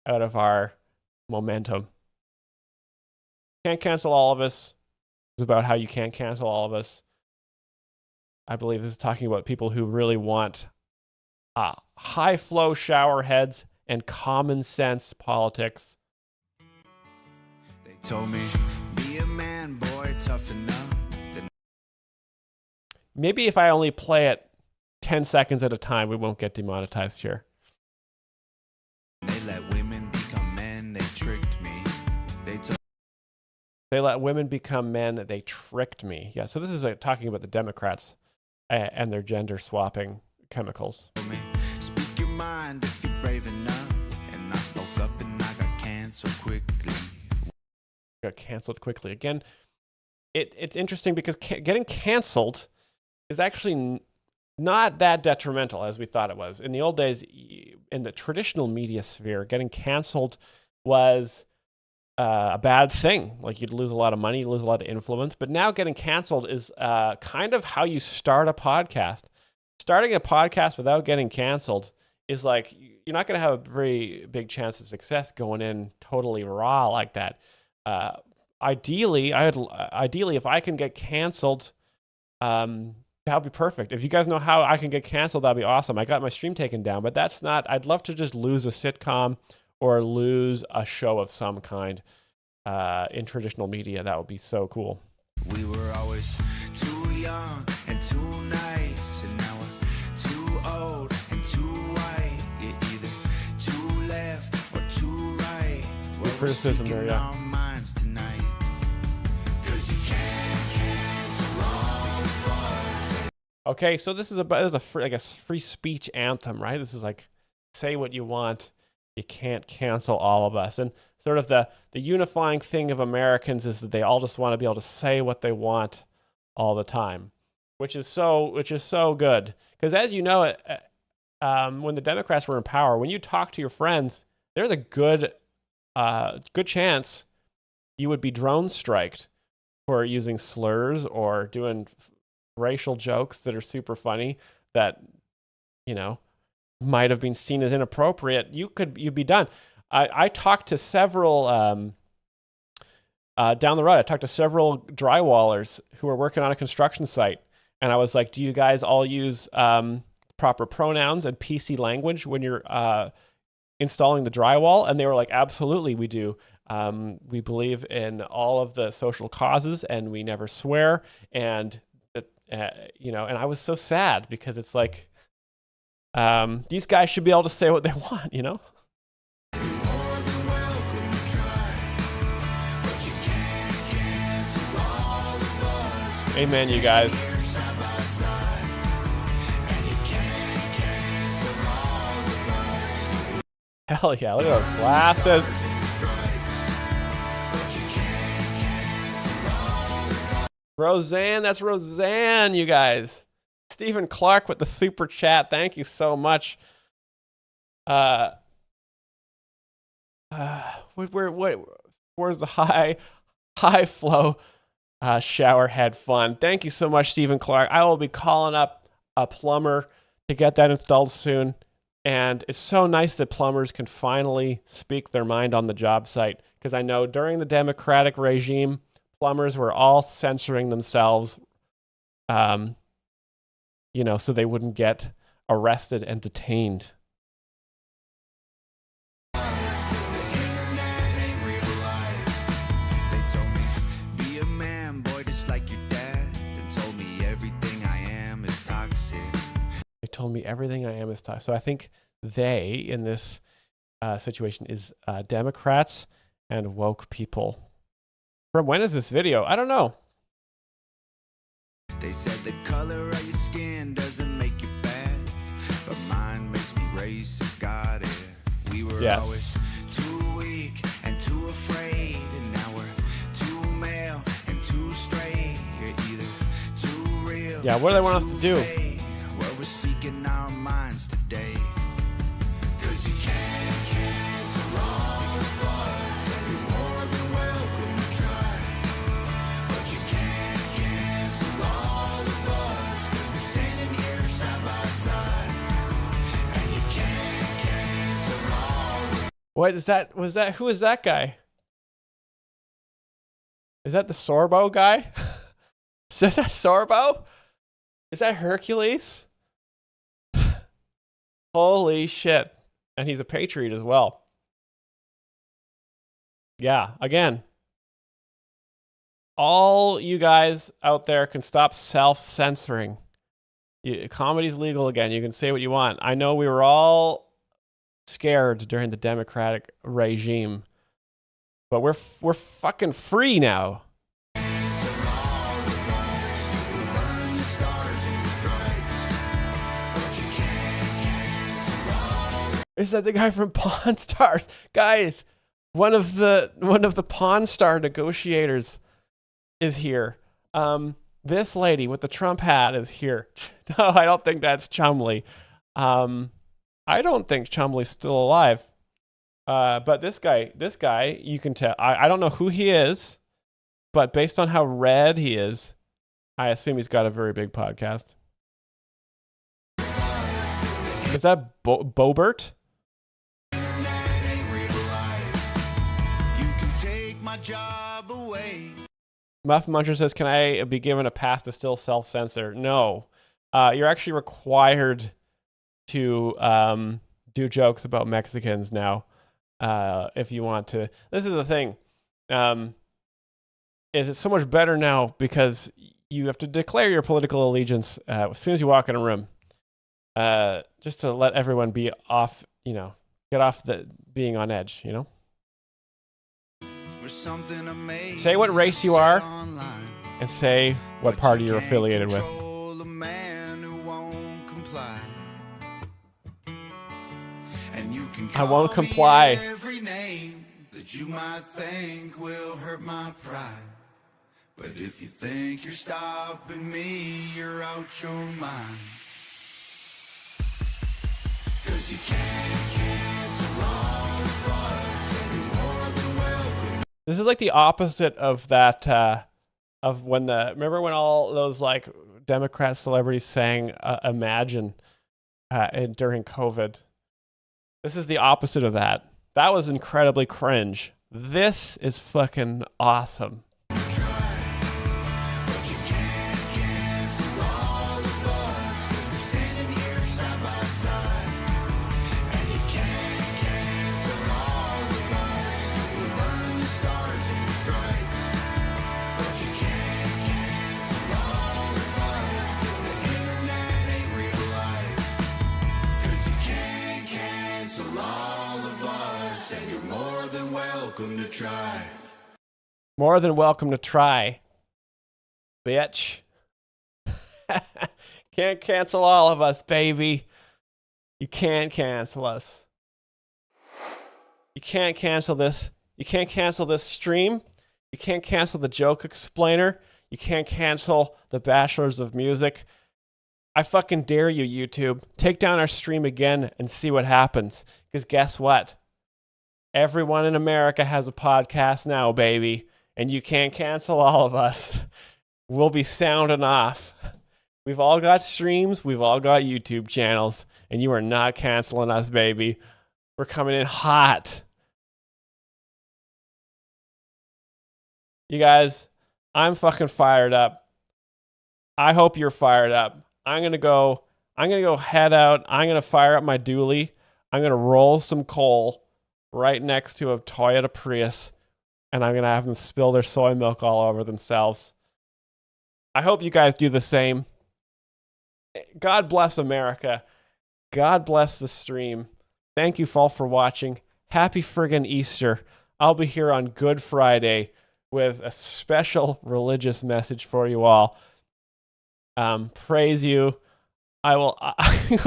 out of our momentum. Can't Cancel All of Us is about how you can't cancel all of us. I believe this is talking about people who really want high flow shower heads and common sense politics. They told me, be a man, boy, tough enough. Maybe if I only play it 10 seconds at a time, we won't get demonetized here. They let women become men, they tricked me. They let women become men, they tricked me. Yeah, so this is talking about the Democrats and their gender swapping chemicals. Speak your mind if you're brave enough. And I spoke up and I got canceled quickly. Got canceled quickly. Again, it's interesting because getting canceled is actually not that detrimental as we thought it was. In the old days, in the traditional media sphere, getting canceled was a bad thing. Like, you'd lose a lot of money, you'd lose a lot of influence. But now getting canceled is kind of how you start a podcast. Starting a podcast without getting canceled is like, you're not going to have a very big chance of success going in totally raw like that. Ideally, if I can get canceled, that would be perfect. If you guys know how I can get canceled, that'd be awesome. I got my stream taken down, but that's not, I'd love to just lose a sitcom or lose a show of some kind in traditional media. That would be so cool. We were always too young and too nice, and now we're too old and too white. You're either too left or too right. Good criticism there, yeah. Our minds tonight. 'Cause you can't cancel all of us. Okay, so this is a free speech anthem, right? This is like, say what you want. You can't cancel all of us. And sort of the unifying thing of Americans is that they all just want to be able to say what they want all the time, which is so good. Because as you know, when the Democrats were in power, when you talk to your friends, there's a good chance you would be drone striked for using slurs or doing racial jokes that are super funny that, might have been seen as inappropriate. You'd be done. I talked to several down the road. I talked to several drywallers who are working on a construction site, and I was like, "Do you guys all use proper pronouns and PC language when you're installing the drywall?" And they were like, "Absolutely, we do. We believe in all of the social causes, and we never swear." And and I was so sad because it's like, these guys should be able to say what they want, Amen, you guys. Hell yeah, look at those glasses. Roseanne, that's Roseanne, you guys. Stephen Clark with the super chat. Thank you so much. Where's the high flow shower head fun? Thank you so much, Stephen Clark. I will be calling up a plumber to get that installed soon. And it's so nice that plumbers can finally speak their mind on the job site, because I know during the Democratic regime, plumbers were all censoring themselves, so they wouldn't get arrested and detained. They told me everything I am is toxic. So I think they, in this situation, is Democrats and woke people. From when is this video? I don't know. They said the color of your skin doesn't make you bad, but mine makes me racist. Got it. We were always too weak and too afraid, and now we're too male and too straight. You're either too real. Yeah, what do they want us to do? Well, we're speaking our minds What is that? Who is that guy? Is that the Sorbo guy? Is that Sorbo? Is that Hercules? Holy shit. And he's a patriot as well. Yeah, again. All you guys out there can stop self-censoring. Comedy's legal again. You can say what you want. I know we were all scared during the Democratic regime, but we're fucking free now. Is that the guy from Pawn Stars? Guys, one of the Pawn Star negotiators is here. This lady with the Trump hat is here. No, I don't think that's Chumley. I don't think Chumley's still alive. But this guy, you can tell. I don't know who he is, but based on how red he is, I assume he's got a very big podcast. Is that Bobert? Muff Muncher says, can I be given a pass to still self-censor? No. You're actually required to do jokes about Mexicans now if you want to. This is the thing. Is it so much better now because you have to declare your political allegiance as soon as you walk in a room, just to let everyone be off, get off the being on edge, Say what race you are and say what party you're affiliated with. I won't comply. Every name that you might think will hurt my pride. But if you think you're stopping me, you're out your mind. 'Cause you can't cancel all of us, and you're more than welcome. This is like the opposite of that, of when remember when all those like Democrat celebrities sang Imagine during COVID? This is the opposite of that. That was incredibly cringe. This is fucking awesome. Try. More than welcome to try, bitch. Can't cancel all of us, baby. You can't cancel us. You can't cancel this. You can't cancel this stream. You can't cancel the joke explainer. You can't cancel the Bachelors of Music. I fucking dare you, YouTube. Take down our stream again and see what happens. Because guess what? Everyone in America has a podcast now, baby, and you can't cancel all of us. We'll be sounding off. We've all got streams, we've all got YouTube channels, and you are not canceling us, baby. We're coming in hot. You guys, I'm fucking fired up. I hope you're fired up. I'm gonna go head out. I'm gonna fire up my dually. I'm gonna roll some coal right next to a Toyota Prius, and I'm going to have them spill their soy milk all over themselves. I hope you guys do the same. God bless America. God bless the stream. Thank you all for watching. Happy friggin' Easter. I'll be here on Good Friday with a special religious message for you all. Praise you. I will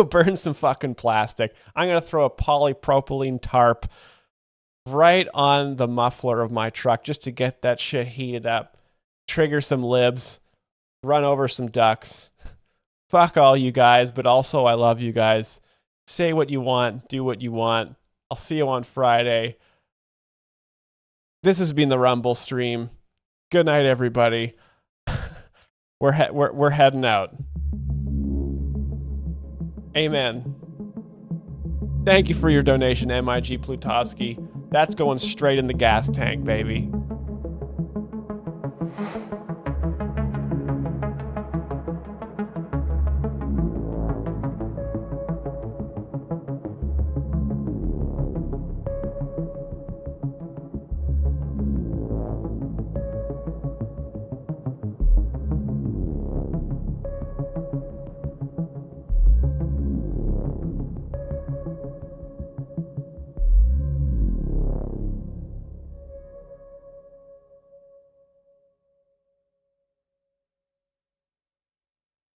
burn some fucking plastic. I'm going to throw a polypropylene tarp right on the muffler of my truck just to get that shit heated up. Trigger some libs. Run over some ducks. Fuck all you guys, but also I love you guys. Say what you want. Do what you want. I'll see you on Friday. This has been the Rumble stream. Good night, everybody. We're heading out. Amen. Thank you for your donation, MIG Plutowski. That's going straight in the gas tank, baby.